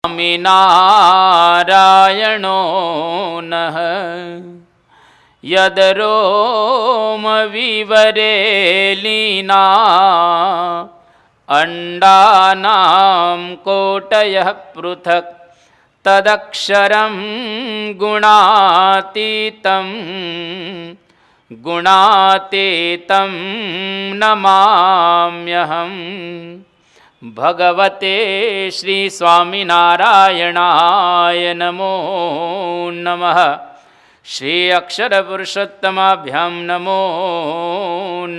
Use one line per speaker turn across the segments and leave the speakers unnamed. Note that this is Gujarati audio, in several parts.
સ્વામિનારાયણો નઃ યદરોમ વિવરેલીના અંડાનામ કોટયઃ પૃથક તદક્ષરમ ગુણાતીતમ ગુણાતીતમ નમામ્યહમ. ભગવતે શ્રી સ્વામિનારાયણાય નમો નમઃ. શ્રી અક્ષર પુરુષોત્તમાભ્યામ નમો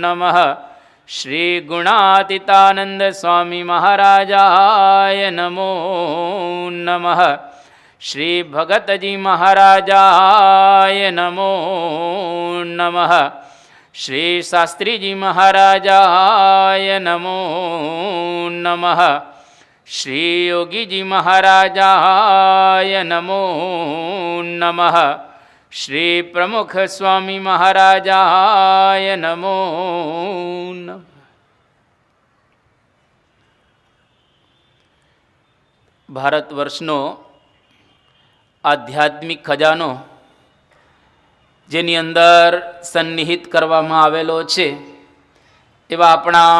નમઃ. શ્રી ગુણાતીતાનંદ સ્વામી મહારાજાય નમો નમઃ. શ્રી ભગતજી મહારાજાય નમો નમઃ. શ્રી શાસ્ત્રીજી મહારાજાય નમો નમઃ. શ્રી યોગીજી મહારાજાય નમો નમઃ. શ્રી પ્રમુખ સ્વામી મહારાજાય નમો નમઃ. ભારત વર્ષનો આધ્યાત્મિક ખજાનો જેની અંદર સન્નિહિત કરવામાં આવેલો છે એવા આપણા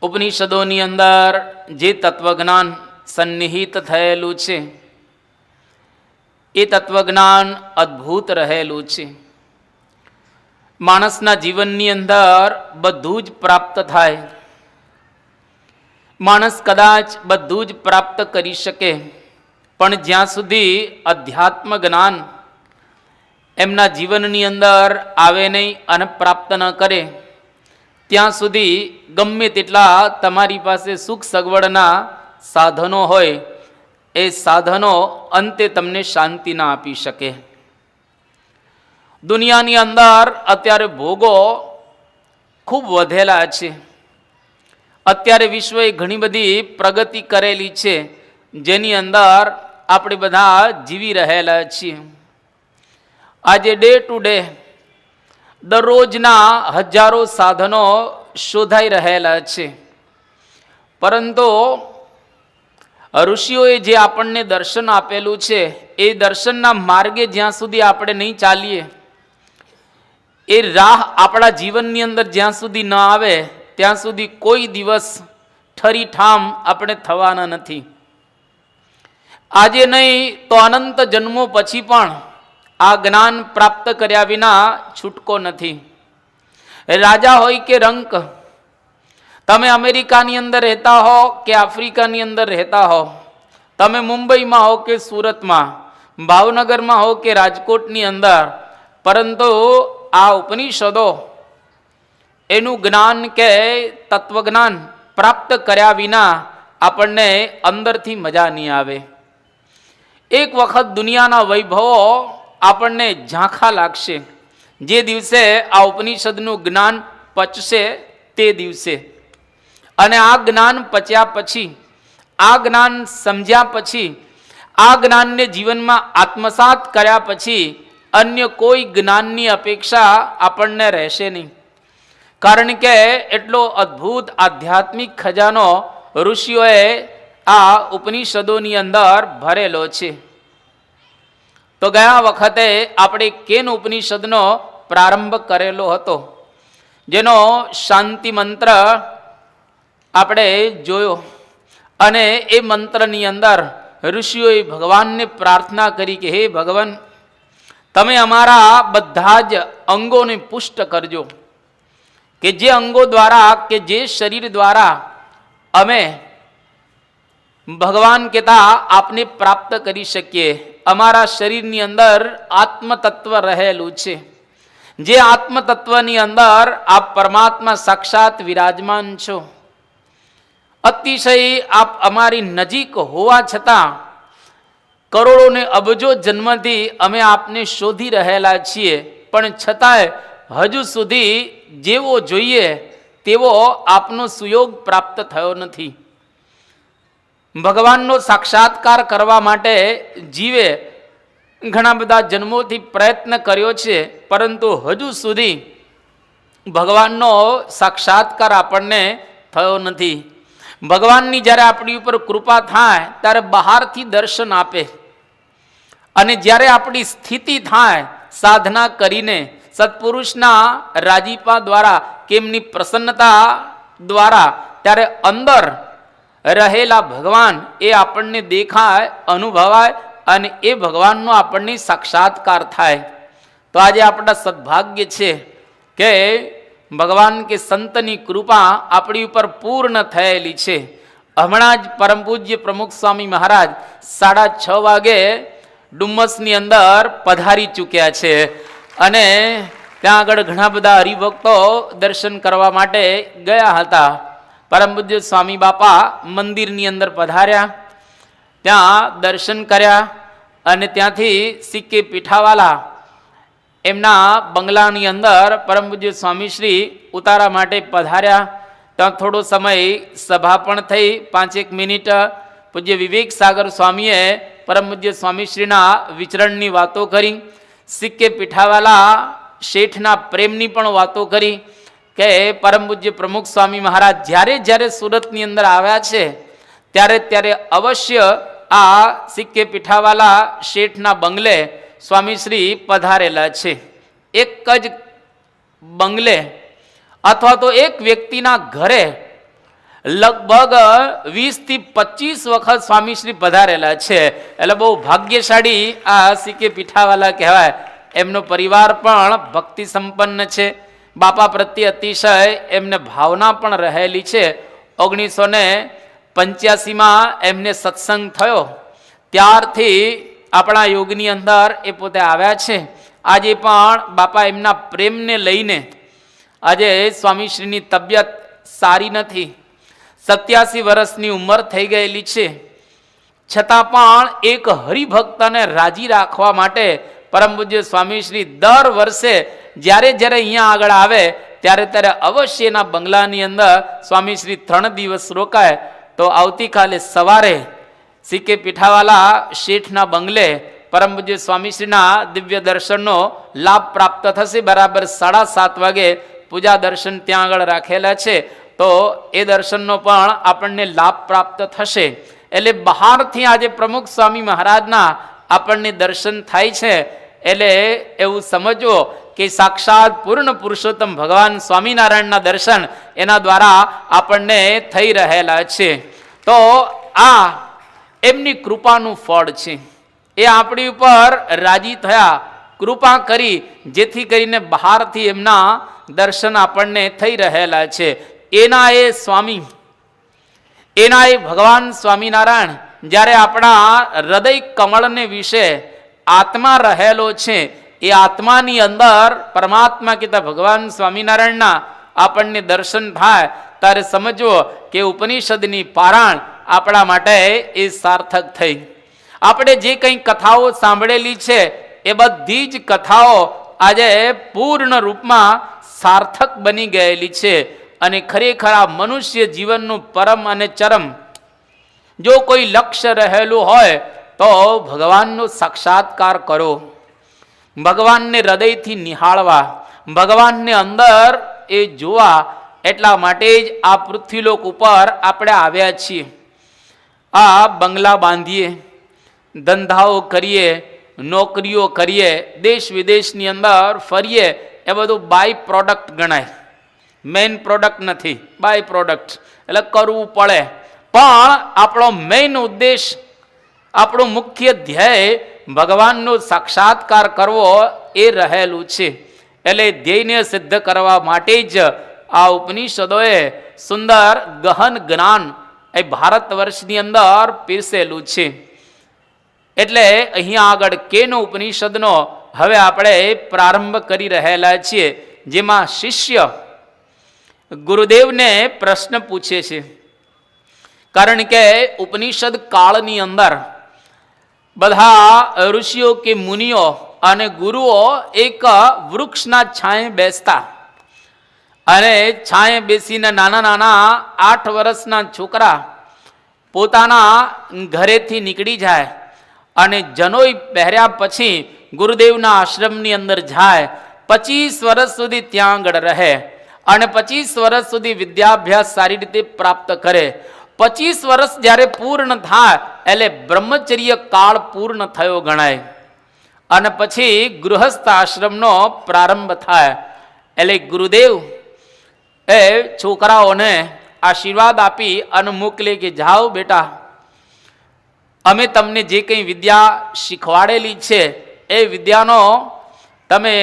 ઉપનિષદોની અંદર જે તત્વજ્ઞાન સન્નિહિત થયેલું છે એ તત્વજ્ઞાન અદ્ભુત રહેલું છે. માણસના જીવનની અંદર બધું જ પ્રાપ્ત થાય, માણસ કદાચ બધું જ પ્રાપ્ત કરી શકે, પણ જ્યાં સુધી અધ્યાત્મ જ્ઞાન એમના જીવનની અંદર આવે નહીં અને પ્રાપ્ત ન કરે ત્યાં સુધી ગમે તેટલા તમારી પાસે સુખ સગવડના સાધનો હોય એ સાધનો અંતે તમને શાંતિ ના આપી શકે. દુનિયાની અંદર અત્યારે ભોગો ખૂબ વધેલા છે. અત્યારે વિશ્વએ ઘણી બધી પ્રગતિ કરેલી છે જેની અંદર આપણે બધા જીવી રહેલા છીએ. આજે ડે ટુ ડે દરરોજના હજારો સાધનો શોધાઈ રહેલા છે, પરંતુ ઋષિઓએ જે આપણને દર્શન આપેલું છે એ દર્શનના માર્ગે જ્યાં સુધી આપણે નહીં ચાલીએ, એ રાહ આપણા જીવનની અંદર જ્યાં સુધી ન આવે ત્યાં સુધી કોઈ દિવસ ઠરી ઠામ આપણે થવાના નથી. આજે નહીં તો અનંત જન્મો પછી પણ આ જ્ઞાન પ્રાપ્ત કર્યા વિના છૂટકો નથી. રાજા હોય કે રંક, તમે અમેરિકાની અંદર રહેતા હો કે આફ્રિકાની અંદર રહેતા હો, તમે મુંબઈમાં હો કે સુરતમાં, ભાવનગરમાં હો કે રાજકોટની અંદર, પરંતુ આ ઉપનિષદો એનું જ્ઞાન કે તત્વજ્ઞાન પ્રાપ્ત કર્યા વિના આપણને અંદરથી મજા નહીં આવે. એક વખત દુનિયાના વૈભવો આપણને ઝાંખા લાગશે જે દિવસે આ ઉપનિષદનું જ્ઞાન પચશે તે દિવસે. અને આ જ્ઞાન પચ્યા પછી, આ જ્ઞાન સમજ્યા પછી, આ જ્ઞાનને જીવનમાં આત્મસાત કર્યા પછી અન્ય કોઈ જ્ઞાનની અપેક્ષા આપણને રહેશે નહીં. કારણ કે એટલો અદ્ભુત આધ્યાત્મિક ખજાનો ઋષિઓએ આ ઉપનિષદોની અંદર ભરેલો છે. તો ગયા વખતે આપણે કેન ઉપનિષદનો પ્રારંભ કરેલો હતો, જેનો શાંતિ મંત્ર આપણે જોયો. અને એ મંત્રની અંદર ઋષિઓએ ભગવાનને પ્રાર્થના કરી કે હે ભગવાન, તમે અમારા બધા જ અંગોને પુષ્ટ કરજો, કે જે અંગો દ્વારા કે જે શરીર દ્વારા અમે ભગવાન કહેતા આપને પ્રાપ્ત કરી શકીએ. અમારા શરીરની અંદર આત્મતત્વ રહેલું છે, જે આત્મતત્વની અંદર આપ પરમાત્મા સાક્ષાત વિરાજમાન છો. અતિશય આપ અમારી નજીક હોવા છતાં કરોડો ને અબજો જન્મથી અમે આપને શોધી રહેલા છીએ, પણ છતાંય હજુ સુધી જેવો જોઈએ તેવો આપનો સુયોગ પ્રાપ્ત થયો નથી. ભગવાનનો સાક્ષાત્કાર કરવા માટે જીવે ઘણા બધા જન્મોથી પ્રયત્ન કર્યો છે, પરંતુ હજુ સુધી ભગવાનનો સાક્ષાત્કાર આપણને થયો નથી. ભગવાનની જ્યારે આપણી ઉપર કૃપા થાય ત્યારે બહારથી દર્શન આપે, અને જ્યારે આપણી સ્થિતિ થાય સાધના કરીને સત્પુરુષના રાજીપા દ્વારા કે એમની પ્રસન્નતા દ્વારા, ત્યારે અંદર રહેલા ભગવાન એ આપણને દેખાય, અનુભવાય, અને એ ભગવાનનો આપણને સાક્ષાત્કાર થાય. તો આજે આપણા સદભાગ્ય છે કે ભગવાન કે સંતની કૃપા આપણી ઉપર પૂર્ણ થયેલી છે. હમણાં જ પરમ પૂજ્ય પ્રમુખ સ્વામી મહારાજ 6:30 વાગે ડુમ્મસની અંદર પધારી ચૂક્યા છે, અને ત્યાં આગળ ઘણા બધા હરિભક્તો દર્શન કરવા માટે ગયા હતા. પરમ પૂજ્ય સ્વામી બાપા મંદિરની અંદર પધાર્યા, ત્યાં દર્શન કર્યા, અને ત્યાંથી સિક્કે પીઠાવાલા એમના બંગલાની અંદર પરમ પૂજ્ય સ્વામીશ્રી ઉતારા માટે પધાર્યા. ત્યાં થોડો સમય સભા પણ થઈ, 5-1 મિનિટ પૂજ્ય વિવેક સાગર સ્વામીએ પરમ પૂજ્ય સ્વામીશ્રીના વિચરણની વાતો કરી, સિક્કે પીઠાવાલા શેઠના પ્રેમની પણ વાતો કરી કે પરમ પૂજ્ય પ્રમુખ સ્વામી મહારાજ જ્યારે જ્યારે સુરતની અંદર આવ્યા છે ત્યારે ત્યારે અવશ્ય આ સિક્કે પીઠાવાલા શેઠના બંગલે સ્વામીશ્રી પધારેલા છે. એક જ બંગલે અથવા તો એક વ્યક્તિના ઘરે લગભગ 20 થી 25 વખત સ્વામીશ્રી પધારેલા છે. એટલે બહુ ભાગ્યશાળી આ સિક્કે પીઠાવાલા કહેવાય. એમનો પરિવાર પણ ભક્તિ સંપન્ન છે, બાપા પ્રત્યે અતિશય એમને ભાવના પણ રહેલી છે. 1985માં એમને સત્સંગ થયો ત્યારથી આપણા યોગની અંદર એ પોતે આવ્યા છે. આજે પણ બાપા એમના પ્રેમને લઈને, આજે સ્વામીશ્રીની તબિયત સારી નથી, 87 વર્ષની ઉંમર થઈ ગયેલી છે, છતાં પણ એક હરિભક્તને રાજી રાખવા માટે પરમ પૂજ્ય સ્વામીશ્રી દર વર્ષે જ્યારે જ્યારે અહીંયા આગળ આવે ત્યારે ત્યારે અવશ્ય એના બંગલાની અંદર સ્વામીશ્રી 3 દિવસ રોકાય. તો આવતીકાલે સવારે સિક્કે પીઠાવાલા શેઠના બંગલે પરમ પૂજ્ય સ્વામીશ્રીના દિવ્ય દર્શનનો લાભ પ્રાપ્ત થશે. બરાબર 7:30 વાગે પૂજા દર્શન ત્યાં આગળ રાખેલા છે, તો એ દર્શનનો પણ આપણને લાભ પ્રાપ્ત થશે. એટલે બહારથી આજે પ્રમુખ સ્વામી મહારાજના આપણને દર્શન થાય છે, એટલે એવું સમજવો કે સાક્ષાત પૂર્ણ પુરુષોત્તમ ભગવાન સ્વામિનારાયણના દર્શન એના દ્વારા આપણને થઈ રહેલા છે. તો આ એમની કૃપાનું ફળ છે. એ આપણી ઉપર રાજી થયા, કૃપા કરી, જેથી કરીને બહારથી એમના દર્શન આપણને થઈ રહેલા છે. એના એ સ્વામી, એના એ ભગવાન સ્વામિનારાયણ જ્યારે આપણા હૃદય કમળને વિશે આત્મા રહેલો છે, એ આત્માની અંદર પરમાત્મા કહેતા ભગવાન સ્વામિનારાયણના આપણને દર્શન થાય ત્યારે સમજવો કે ઉપનિષદની પારાયણ આપણા માટે એ સાર્થક થઈ. આપણે જે કંઈ કથાઓ સાંભળેલી છે એ બધી જ કથાઓ આજે પૂર્ણ રૂપમાં સાર્થક બની ગયેલી છે. અને ખરેખર આ મનુષ્ય જીવનનું પરમ અને ચરમ જો કોઈ લક્ષ્ય રહેલું હોય તો ભગવાનનો સાક્ષાત્કાર કરો, ભગવાનને હૃદયથી નિહાળવા, ભગવાનને અંદર એ જોવા. એટલા માટે જ આ પૃથ્વીલોક ઉપર આપણે આવ્યા છીએ. આ બંગલા બાંધીએ, ધંધાઓ કરીએ, નોકરીઓ કરીએ, દેશ વિદેશની અંદર ફરીએ, એ બધું બાય પ્રોડક્ટ ગણાય, મેઇન પ્રોડક્ટ નથી, બાય પ્રોડક્ટ. એટલે કરવું પડે, પણ આપણો મેઇન ઉદ્દેશ, આપણું મુખ્ય ધ્યેય ભગવાનનો સાક્ષાત્કાર કરવો એ રહેલું છે. એટલે ધ્યેયને સિદ્ધ કરવા માટે જ આ ઉપનિષદોએ સુંદર ગહન જ્ઞાન એ ભારત વર્ષની અંદર પીરસેલું છે. એટલે અહીંયા આગળ કેનો ઉપનિષદનો હવે આપણે પ્રારંભ કરી રહેલા છીએ, જેમાં શિષ્ય ગુરુદેવને પ્રશ્ન પૂછે છે. કારણ કે ઉપનિષદ કાળની અંદર બધા ઋષિઓ કે મુનિઓ અને ગુરુઓ એક વૃક્ષના છાંયે બેસતા, અને છાંયે બેસીને નાના નાના 8 વર્ષના છોકરા પોતાના ઘરેથી નીકળી જાય અને જનોઈ પહેર્યા પછી ગુરુદેવના આશ્રમની અંદર જાય, 25 વર્ષ સુધી ત્યાં આગળ રહે અને 25 વર્ષ સુધી વિદ્યાભ્યાસ સારી રીતે પ્રાપ્ત કરે. 25 વર્ષ જ્યારે પૂર્ણ થાય એટલે બ્રહ્મચર્ય કાળ પૂર્ણ થયો ગણાય અને પછી ગૃહસ્થ આશ્રમનો પ્રારંભ થાય. એટલે ગુરુદેવ એ છોકરાઓને આશીર્વાદ આપી અને મોકલે કે જાઓ બેટા, અમે તમને જે કંઈ વિદ્યા શીખવાડેલી છે એ વિદ્યાનો તમે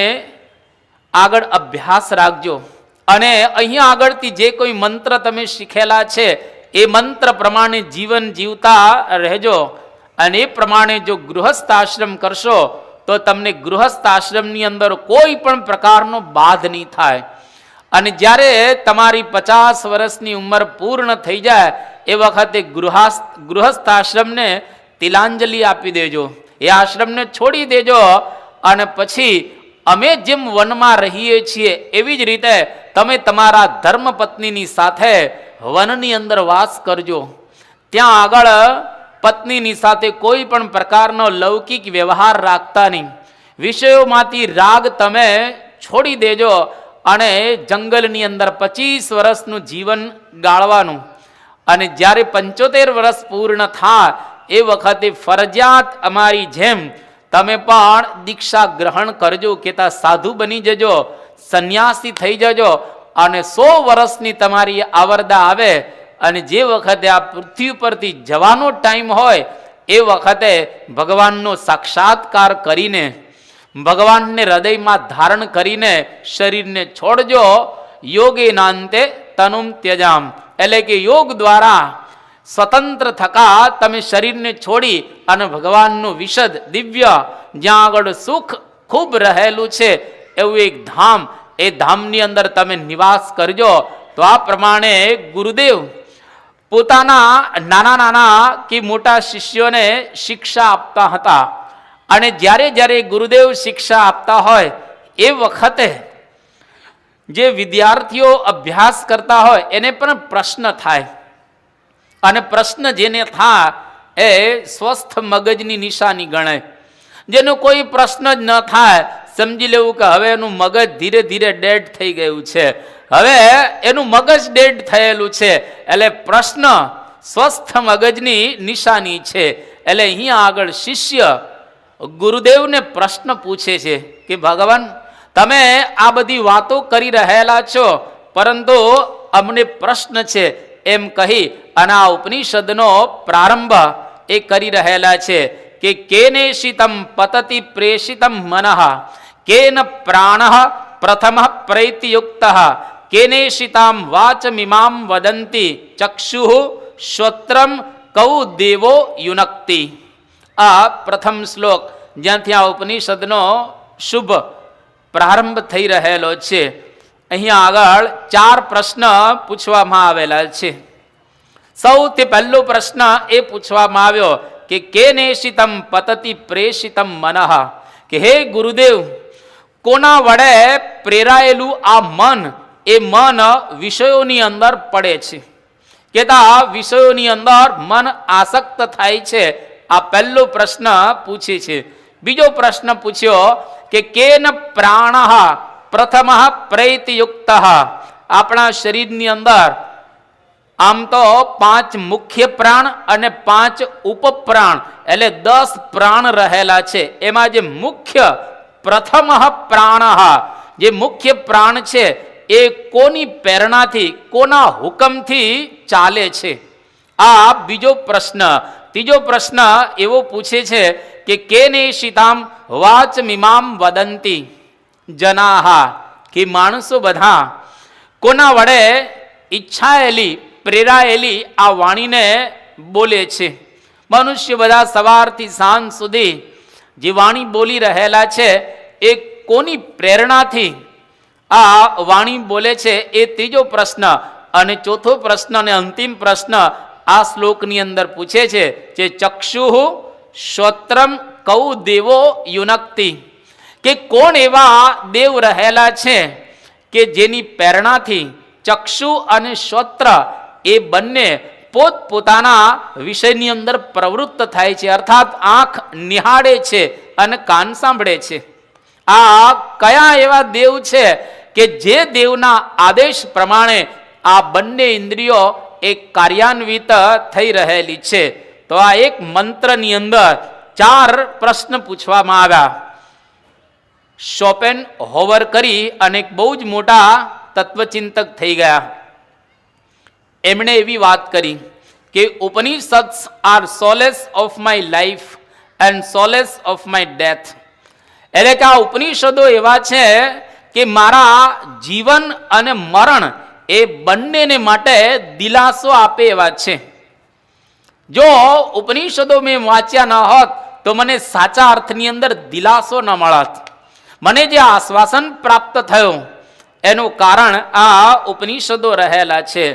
આગળ અભ્યાસ રાખજો અને અહીંયા આગળથી જે કોઈ મંત્ર તમે શીખેલા છે એ મંત્ર પ્રમાણે જીવન જીવતા રહેજો અને એ પ્રમાણે જો ગૃહસ્થ આશ્રમ કરશો તો તમને ગૃહસ્થ આશ્રમની અંદર કોઈ પણ પ્રકારનો બાધ નહીં થાય. અને જ્યારે તમારી 50 વર્ષની ઉંમર પૂર્ણ થઈ જાય એ વખતે ગૃહસ્થ આશ્રમને તિલાંજલિ આપી દેજો, એ આશ્રમને છોડી દેજો અને પછી અમે જેમ વનમાં રહીએ છીએ એવી જ રીતે તમે તમારા ધર્મપત્નીની સાથે વનની અંદર વાસ કરજો. ત્યાં આગળ પત્નીની સાથે કોઈ પણ પ્રકારનો લૌકિક વ્યવહાર રાખતા નહીં. વિષયોમાંથી રાગ તમે છોડી દેજો અને જંગલની અંદર 25 વર્ષનું જીવન ગાળવાનું. અને જ્યારે 75 વર્ષ પૂર્ણ થાય એ વખતે ફરજિયાત અમારી જેમ તમે પણ દીક્ષા ગ્રહણ કરજો, કેતા સાધુ બની જજો, સંન્યાસી થઈ જજો અને 100 વર્ષની તમારી આવરદા આવે અને જે વખતે આ પૃથ્વી પરથી જવાનો ટાઈમ હોય એ વખતે ભગવાનનો સાક્ષાત્કાર કરીને ભગવાનને હૃદયમાં ધારણ કરીને શરીરને છોડજો. યોગેનાંતે તનુમ ત્યજામ, એટલે કે યોગ દ્વારા સ્વતંત્ર થકા તમે શરીરને છોડી અને ભગવાનનું વિશદ દિવ્ય જ્યાં આગળ સુખ ખૂબ રહેલું છે એવું એક ધામ, એ ધામની અંદર તમે નિવાસ કરજો. તો આ પ્રમાણે ગુરુદેવ પોતાના નાના નાના કે મોટા શિષ્યોને શિક્ષા આપતા હતા. અને જ્યારે જ્યારે ગુરુદેવ શિક્ષા આપતા હોય એ વખતે જે વિદ્યાર્થીઓ અભ્યાસ કરતા હોય એને પણ પ્રશ્ન થાય અને પ્રશ્ન જેને થાય એ સ્વસ્થ મગજની નિશાની ગણાય. જેનો કોઈ પ્રશ્ન જ ન થાય સમજી લેવું કે હવે એનું મગજ ધીરે ધીરે ડેડ થઈ ગયું છે, હવે એનું મગજ ડેડ થયેલું છે. એટલે પ્રશ્ન સ્વસ્થ મગજની નિશાની છે. એટલે અહીંયા આગળ શિષ્ય ગુરુદેવને પ્રશ્ન પૂછે છે કે ભગવાન, તમે આ બધી વાતો કરી રહેલા છો પરંતુ અમને પ્રશ્ન છે એમ કહી અને આ ઉપનિષદનો પ્રારંભ એ કરી રહેલા છે કે કેને શિતમ પતતિ પ્રેષિતમ મનઃ કેન પ્રાણ પ્રથમ પ્રૈતિયુક્ત કેને શિતામ વાચમિમામ વદંતી ચક્ષુ શ્રોત્રમ કૌ દેવો યુનક્તિ. આ પ્રથમ શ્લોક જ્યાંથી આ ઉપનિષદનો શુભ પ્રારંભ થઈ રહેલો છે. અહીંયા આગળ 4 પ્રશ્ન પૂછવામાં આવેલા છે. સૌથી પહેલો પ્રશ્ન એ પૂછવામાં આવ્યો કે કેને શિતમ પતતિ પ્રેષિતમ મનઃ, કે હે ગુરુદેવ, કોના વડે પ્રેરાયેલું આ મન, એ મન વિષયોની અંદર પડે છે, કેતા વિષયોની અંદર મન આસક્ત થાય છે. આ પહેલો પ્રશ્ન પૂછે છે. બીજો પ્રશ્ન પૂછ્યો કે કેન પ્રાણ પ્રથમ પ્રૈતિયુક્ત, આપણા શરીરની અંદર આમ તો 5 મુખ્ય પ્રાણ અને 5 ઉપપ્રાણ એટલે 10 પ્રાણ રહેલા છે. એમાં જે મુખ્ય પ્રથમ પ્રાણ, જે મુખ્ય પ્રાણ છે એ કોની પ્રેરણાથી, કોના હુકમથી ચાલે છે? આ બીજો પ્રશ્ન. ત્રીજો પ્રશ્ન એવો પૂછે છે કે કેને શિતામ વાચમિમામ વદંતી જનાહા, કે માણસો બધા કોના વડે ઈચ્છાયેલી પ્રેરાયેલી આ વાણીને બોલે છે? મનુષ્ય બધા સવારથી સાંજ સુધી જે વાણી બોલી રહેલા છે એ કોની પ્રેરણાથી આ વાણી બોલે છે? એ ત્રીજો પ્રશ્ન. અને ચોથો પ્રશ્ન અને અંતિમ પ્રશ્ન આ શ્લોકની અંદર પૂછે છે જે ચક્ષુ શ્રોત્રમ કૌ દેવો યુનક્તિ, કે કોણ એવા દેવ રહેલા છે કે જેની પ્રેરણાથી ચક્ષુ અને શ્રોત્ર એ બંને પોતપોતાના વિષયની અંદર પ્રવૃત્ત થાય છે, અર્થાત આંખ નિહાળે છે અને કાન સાંભળે છે. આ કયા એવા દેવ છે કે જે દેવના આદેશ પ્રમાણે આ બંને ઇન્દ્રિયો એ કાર્યાન્વિત થઈ રહેલી છે. તો આ એક મંત્રની અંદર 4 પ્રશ્ન પૂછવામાં આવ્યા. શોપેનહોવર કરી અને બહુ જ મોટા તત્વચિંતક થઈ ગયા. એમણે એવી વાત કરી કે Upanishads are solace of my life and solace of my death. એટલે કે આ ઉપનિષદો એવા છે કે મારા જીવન અને મરણ એ બંનેને માટે દિલાસો આપે એવા છે. જો ઉપનિષદો મેં વાંચ્યા ન હોત તો મને સાચા અર્થની અંદર દિલાસો ન મળત. મને જે આશ્વાસન પ્રાપ્ત થયું એનું કારણ આ ઉપનિષદો રહેલા છે.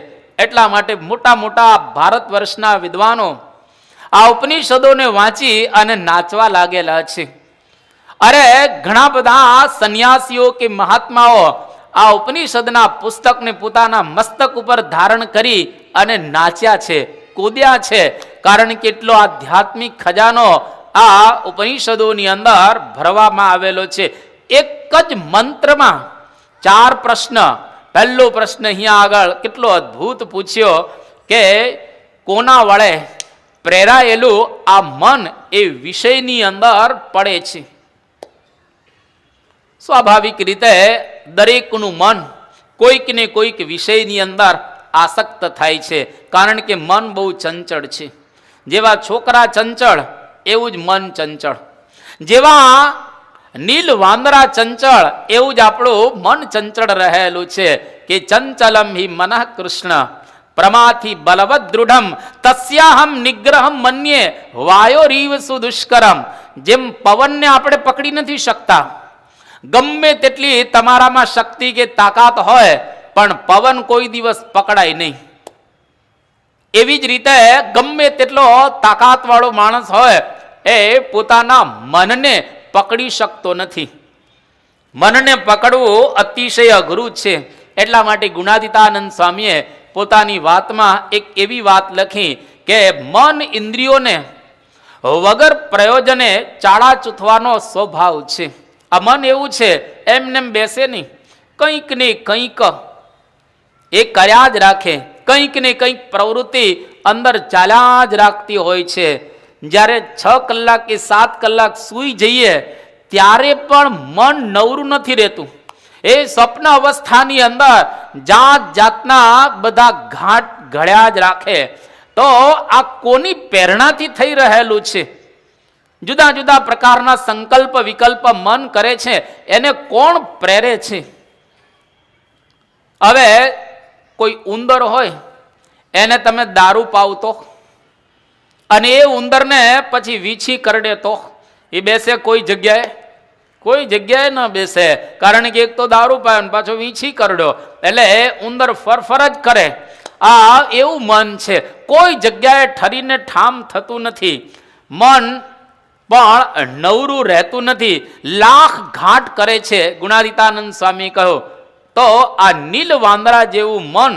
એટલા માટે મોટા મોટા ભારત વર્ષના વિદ્વાનો આ ઉપનિષદોને વાંચી અને નાચવા લાગેલા છે. અરે ઘણા બધા સંન્યાસીઓ કે મહાત્માઓ આ ઉપનિષદના પુસ્તકને પોતાના મસ્તક ઉપર ધારણ કરી અને નાચ્યા છે, કૂદ્યા છે. કારણ કે એટલો આધ્યાત્મિક ખજાનો આ ઉપનિષદોની અંદર ભરવામાં આવેલો છે. એક જ મંત્રમાં 4 પ્રશ્ન. પહેલો પ્રશ્ન અહીંયા આગળ કેટલો અદ્ભુત પૂછ્યો કે કોના વડે પ્રેરાયેલું આ મન એ વિષયની અંદર પડે છે. સ્વાભાવિક રીતે દરેકનું મન કોઈક ને કોઈક વિષયની અંદર આસક્ત થાય છે. કારણ કે મન બહુ ચંચળ છે. જેવા છોકરા ચંચળ એવું જ મન ચંચળ. જેવા નીલ વાંદરા ચંચળ એવું જ આપણું મન ચંચળ રહેલું છે. કે ચંચલમ હિ મનઃ કૃષ્ણ પ્રમાથી બલવદ દૃઢમ તસ્યાહમ નિગ્રહમ મન્યે વાયોરીવ સુદુષ્કરમ. જેમ પવનને આપણે પકડી નથી શકતા, ગમે તેટલી તમારામાં શક્તિ કે તાકાત હોય પણ પવન કોઈ દિવસ પકડાય નહીં. એવી જ રીતે ગમે તેટલો તાકાતવાળો માણસ હોય એ પોતાના મનને પકડી શકતો નથી. મનને પકડવું અતિશય અઘરું છે. એટલા માટે ગુણાતીતાનંદ સ્વામીએ પોતાની વાતમાં એક એવી વાત લખી કે મન ઇન્દ્રિયોને વગર પ્રયોજને ચાળા ચૂથવાનો સ્વભાવ છે. આ મન એવું છે એમને બેસે નહીં, કંઈક ને કંઈક એ કર્યા જ રાખે, કંઈક ને કંઈક પ્રવૃત્તિ અંદર ચાલ્યા જ રાખતી હોય છે. જ્યારે 6 કલાક કે 7 કલાક સૂઈ જઈએ ત્યારે પણ મન નવરું નથી રહેતું. એ સ્વપ્ન અવસ્થાની અંદર જાત જાતના બધા ઘાટ ઘડ્યા જ રાખે. તો આ કોની પ્રેરણાથી થઈ રહેલું છે? જુદા જુદા પ્રકારના સંકલ્પ વિકલ્પ મન કરે છે, એને કોણ પ્રેરે છે? હવે કોઈ ઉંદર હોય એને તમે દારૂ પાવતો અને એ ઉંદરને પછી વીછી કરડે તો એ બેસે કોઈ જગ્યાએ? કોઈ જગ્યાએ ન બેસે. કારણ કે એક તો દારૂ પાયો ને પાછો વીછી કરડ્યો એટલે એ ઉંદર ફરફર જ કરે. આ એવું મન છે, કોઈ જગ્યાએ ઠરીને ઠામ થતું નથી. મન પણ નવરું રહેતું નથી, લાખ ઘાટ કરે છે. ગુણાતીતાનંદ સ્વામી કહ્યું તો આ નીલ વાંદરા જેવું મન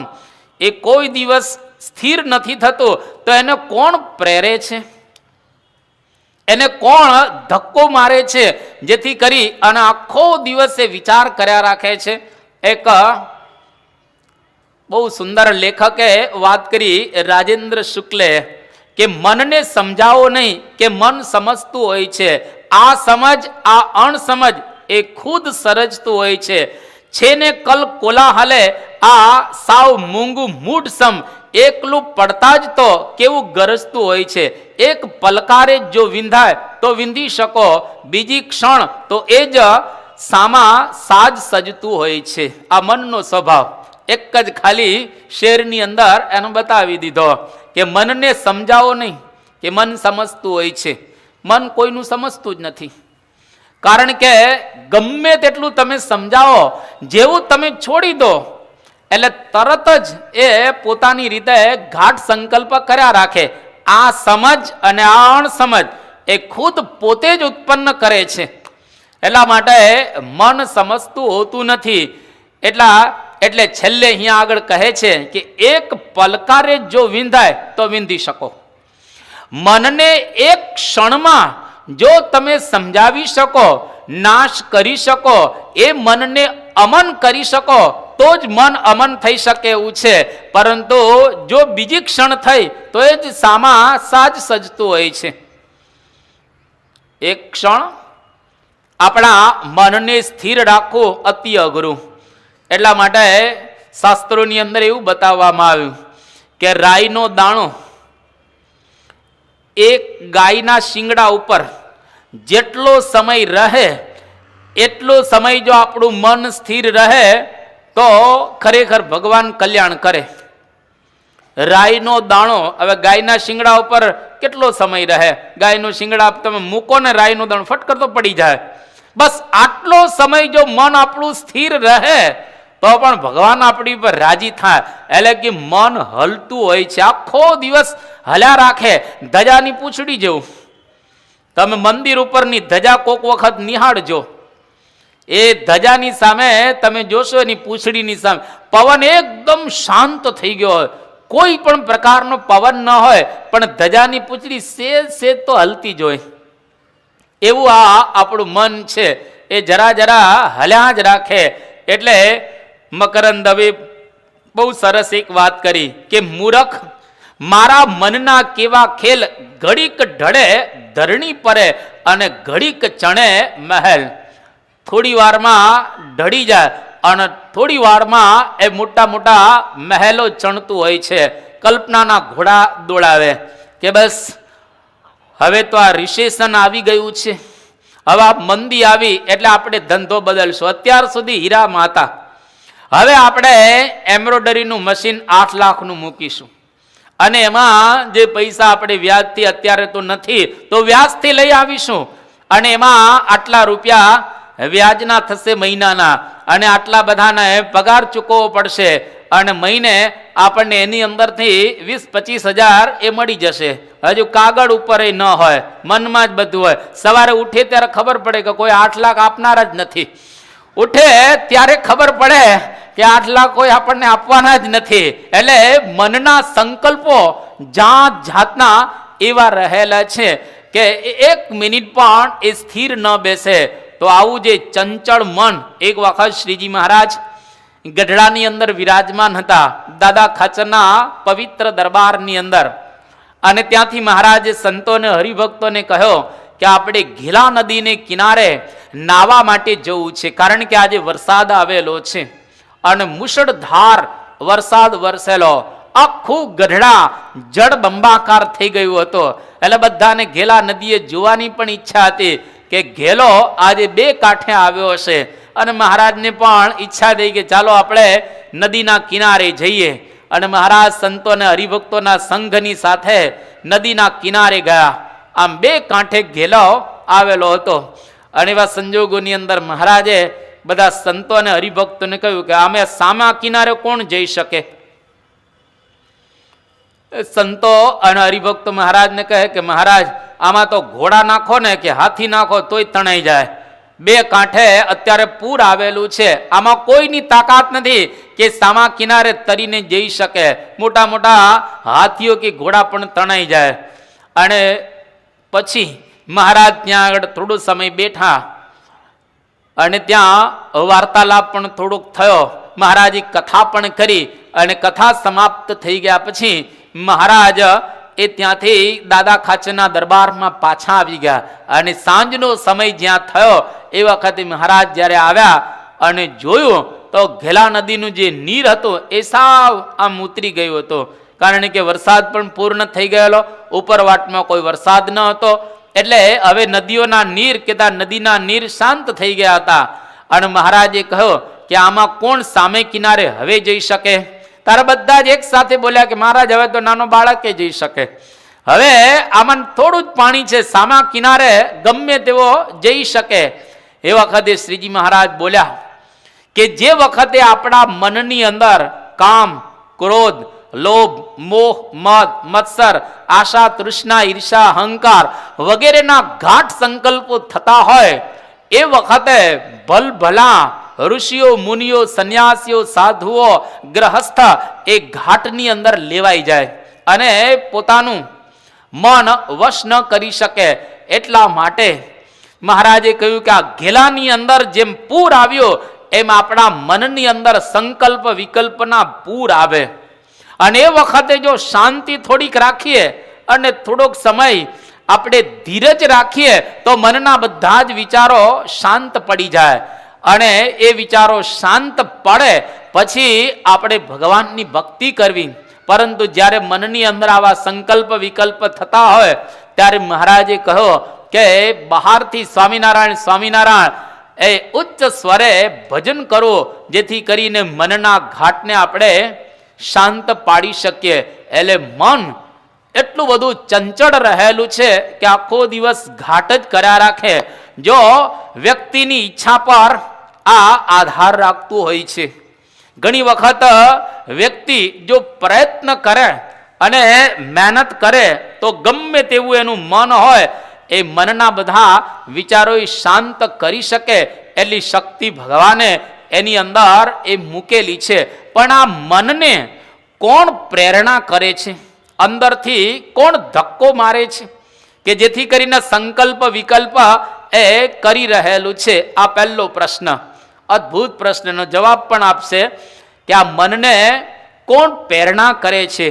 એ કોઈ દિવસ સ્થિર નથી થતું. તો એને કોણ પ્રેરે છે? એને કોણ ધક્કો મારે છે જેથી કરી અને આખો દિવસ એ વિચાર કર્યા રાખે છે? એક બહુ સુંદર લેખકે વાત કરી રાજેન્દ્ર શુક્લે કે મનને સમજાવો નહીં કે મન સમજતું હોય છે. આ સમજ આ અણસમજ એ ખુદ સર્જતું હોય છે. છે ને કલ કોલાહલે આ સાવ મૂંગું મૂઢ સમ એકલું પડતા જ તો કેવું ગરજતું હોય છે. એક પલકારે જો વિંધાય તો વિંધી શકો, બીજી ક્ષણ તો એ જ સામા સાજ સજતું હોય છે. આ મનનો સ્વભાવ એક જ ખાલી શેરની અંદર એનો બતાવી દીધો કે મનને સમજાવો નહીં કે મન સમજતું હોય છે. મન કોઈનું સમજતું જ નથી. કારણ કે ગમે તેટલું તમે સમજાવો, જેવું તમે છોડી દો એટલે તરત જ એ પોતાની રીતે ઘાટ સંકલ્પ કર્યા રાખે. આ સમજ અને આ અણસમજ એ ખુદ પોતે જ ઉત્પન્ન કરે છે. એટલા માટે મન સમજતું હોતું નથી. એટલે છેલ્લે અહીંયા આગળ કહે છે કે એક પલકારે જો વિંધાય તો વિંધી શકો. મનને એક ક્ષણમાં જો તમે સમજાવી શકો, નાશ કરી શકો, એ મનને અમન કરી શકો તો જ મન અમન થઈ શકે એવું છે. પરંતુ જો બીજી ક્ષણ થઈ તો એ જ સામા સાજ સજતું હોય છે. એક ક્ષણ આપણા મનને સ્થિર રાખવું અતિ અઘરું. એટલા માટે શાસ્ત્રોની અંદર એવું બતાવવામાં આવ્યું કે રાઈનો દાણો એક ગાયના શિંગડા ઉપર જેટલો સમય રહે એટલો સમય જો આપણું મન સ્થિર રહે તો ખરેખર ભગવાન કલ્યાણ કરે. રાઈનો દાણો હવે ગાયના શિંગડા ઉપર કેટલો સમય રહે? ગાયનું શિંગડા તમે મૂકો ને રાઈનો દાણો ફટકર તો પડી જાય. બસ આટલો સમય જો મન આપણું સ્થિર રહે તો પણ ભગવાન આપણી પર રાજી થાય. એટલે કે મન હલતું હોય છે, આખો દિવસ હલ્યા રાખે. ધજાની પૂંછડી જેવું. તમે મંદિર ઉપરની ધજા કોક વખત નિહાળજો. એ ધજાની સામે તમે જોશો એની પૂંછડીની સામે પવન એકદમ શાંત થઈ ગયો હોય, કોઈ પણ પ્રકારનો પવન ન હોય, પણ ધજાની પૂંછડી સેજ તો હલતી જ હોય. એવું આ આપણું મન છે, એ જરા જરા હલ્યા જ રાખે. એટલે મકરંદ દવે બહુ સરસ એક વાત કરી કે મૂરખ મારા મનના કેવા ખેલ, ઘડીક ઢળે ધરણી પરે અને ઘડીક ચણે મહેલ. થોડી વારમાં ઢળી જાય અને થોડી વારમાં એ મોટા મોટા મહેલો ચણતું હોય છે. કલ્પનાના ઘોડા દોડાવે કે બસ હવે તો આ રિસેશન આવી ગયું છે, હવે આ મંદી આવી એટલે આપણે ધંધો બદલશું. અત્યાર સુધી હીરામાં હતા, હવે આપણે એમ્બ્રોઇડરીનું મશીન 8 લાખનું મૂકીશું અને એમાં જે પૈસા આપણે વ્યાજથી અત્યારે તો નથી તો વ્યાજથી લઈ આવીશું અને એમાં આટલા રૂપિયા વ્યાજના થશે મહિનાના અને આટલા બધાને પગાર ચૂકવવો પડશે અને મહિને આપણને એની અંદરથી 20-25 હજાર એ મળી જશે. હજુ કાગળ ઉપર ન હોય, મનમાં જ બધું હોય. સવારે ઉઠે ત્યારે ખબર પડે કે કોઈ 8 લાખ આપનાર જ નથી. ઉઠે ત્યારે ખબર પડે કે 8 લાખ કોઈ આપણને આપવાના જ નથી. એટલે મનના સંકલ્પો જાત જાતના એવા રહેલા છે કે 1 મિનિટ પણ એ સ્થિર ન બેસે. તો આવું જે ચંચળ મન, એક વખત શ્રીજી મહારાજ ગઢડાની અંદર વિરાજમાન હતા, દાદા ખાચરના પવિત્ર દરબારની અંદર. અને ત્યાંથી મહારાજે સંતોને હરિભક્તોને કહ્યો કે આપણે ઘેલા નદીને કિનારે નાવા માટે જવું છે, કારણ કે આજે વરસાદ આવેલો છે અને મુશળધાર વરસાદ વરસેલો. આખું ગઢડા જળ બંબાકાર થઈ ગયું હતો. એટલે બધાને ઘેલા નદીએ જોવાની પણ ઈચ્છા હતી કે ઘેલો આજે 2 કાંઠે આવ્યો હશે. અને મહારાજને પણ ઈચ્છા થઈ કે ચાલો આપણે નદીના કિનારે જઈએ. અને મહારાજ સંતો અને હરિભક્તોના સંઘની સાથે નદીના કિનારે ગયા. આમ 2 કાંઠે ઘેલો આવેલો હતો. અને એવા સંજોગોની અંદર મહારાજે બધા સંતો અને હરિભક્તોને કહ્યું કે આમે સામા કિનારે કોણ જઈ શકે? સંતો અને હરિભક્તો મહારાજને કહે કે મહારાજ આમાં તો ઘોડા નાખો ને કે હાથી નાખો તોય તણાઈ જાય. 2 કાંઠે અત્યારે પૂર આવેલું છે, આમાં કોઈની તાકાત નથી કે સામા કિનારે તરીને જઈ શકે. મોટા મોટા હાથીઓ કે ઘોડા પણ તણાઈ જાય. અને પછી મહારાજ ત્યાં આગળ થોડો સમય બેઠા અને ત્યાં વાર્તાલાપ પણ થોડોક થયો. મહારાજે કથા પણ કરી અને કથા સમાપ્ત થઈ ગયા પછી મહારાજ એ ત્યાંથી દાદા ખાચરના દરબારમાં પાછા આવી ગયા. અને સાંજનો સમય જ્યાં થયો એ વખતે મહારાજ જ્યારે આવ્યા અને જોયું તો ઘેલા નદીનું જે નીર હતું એ સાવ આમ ઉતરી ગયું હતું, કારણ કે વરસાદ પણ પૂર્ણ થઈ ગયેલો, ઉપરવાટમાં કોઈ વરસાદ ન હતો. એટલે હવે નદીઓના નીર કે નદીના નીર શાંત થઈ ગયા હતા. અને મહારાજે કહ્યું કે આમાં કોણ સામે કિનારે હવે જઈ શકે? તારા બધા જ એક સાથે બોલ્યા કે મહારાજ હવે તો નાનો બાળકે જઈ શકે, હવે આમાં થોડું જ પાણી છે, સામા કિનારે ગમે તેવો જઈ શકે. એ વખતે શ્રીજી મહારાજ બોલ્યા કે જે વખતે આપણા મનની અંદર કામ, ક્રોધ, લોભ, મોહ, મદ, મત્સર, આશા, તૃષ્ણા, ઈર્ષા, અહંકાર વગેરેના ઘાટ સંકલ્પો થતા હોય એ વખતે ભલભલા ઋષિઓ, મુનિઓ, સંન્યાસીઓ, સાધુઓ, ગ્રહસ્થ એ ઘાટની અંદર લેવાઈ જાય અને પોતાનું મન વશ ન કરી શકે. એટલા માટે મહારાજે કહ્યું કે આ ઘેલાની અંદર જેમ પૂર આવ્યો એમ આપણા મનની અંદર સંકલ્પ વિકલ્પના પૂર આવે. અને એ વખતે જો શાંતિ થોડીક રાખીએ અને થોડોક સમય આપણે ધીરજ રાખીએ તો મનના બધા જ વિચારો શાંત પડી જાય. અને એ વિચારો શાંત પડે પછી આપણે ભગવાનની ભક્તિ કરવી. પરંતુ જ્યારે મનની અંદર આવા સંકલ્પ વિકલ્પ થતા હોય ત્યારે મહારાજે કહ્યું કે બહારથી સ્વામિનારાયણ સ્વામિનારાયણ એ ઉચ્ચ સ્વરે ભજન કરો, જેથી કરીને મનના ઘાટને આપણે શાંત પાડી શકીએ. એટલે મન એટલું બધું ચંચળ રહેલું છે કે આખો દિવસ ઘાટ જ કર્યા રાખે. જો વ્યક્તિની ઈચ્છા પર આ આધાર રાખતું હોય છે. ઘણી વખત વ્યક્તિ જો પ્રયત્ન કરે અને મહેનત કરે તો ગમે તેવું એનું મન હોય એ મનના બધા વિચારો શાંત કરી શકે એટલી શક્તિ ભગવાને એની અંદર એ મૂકેલી છે. પણ આ મનને કોણ પ્રેરણા કરે છે? અંદરથી કોણ ધક્કો મારે છે કે જેથી કરીને સંકલ્પ વિકલ્પ એ કરી રહેલું છે? આ પહેલો પ્રશ્ન, અદ્ભુત પ્રશ્નનો જવાબ પણ આપશે કે આ મનને કોણ પ્રેરણા કરે છે.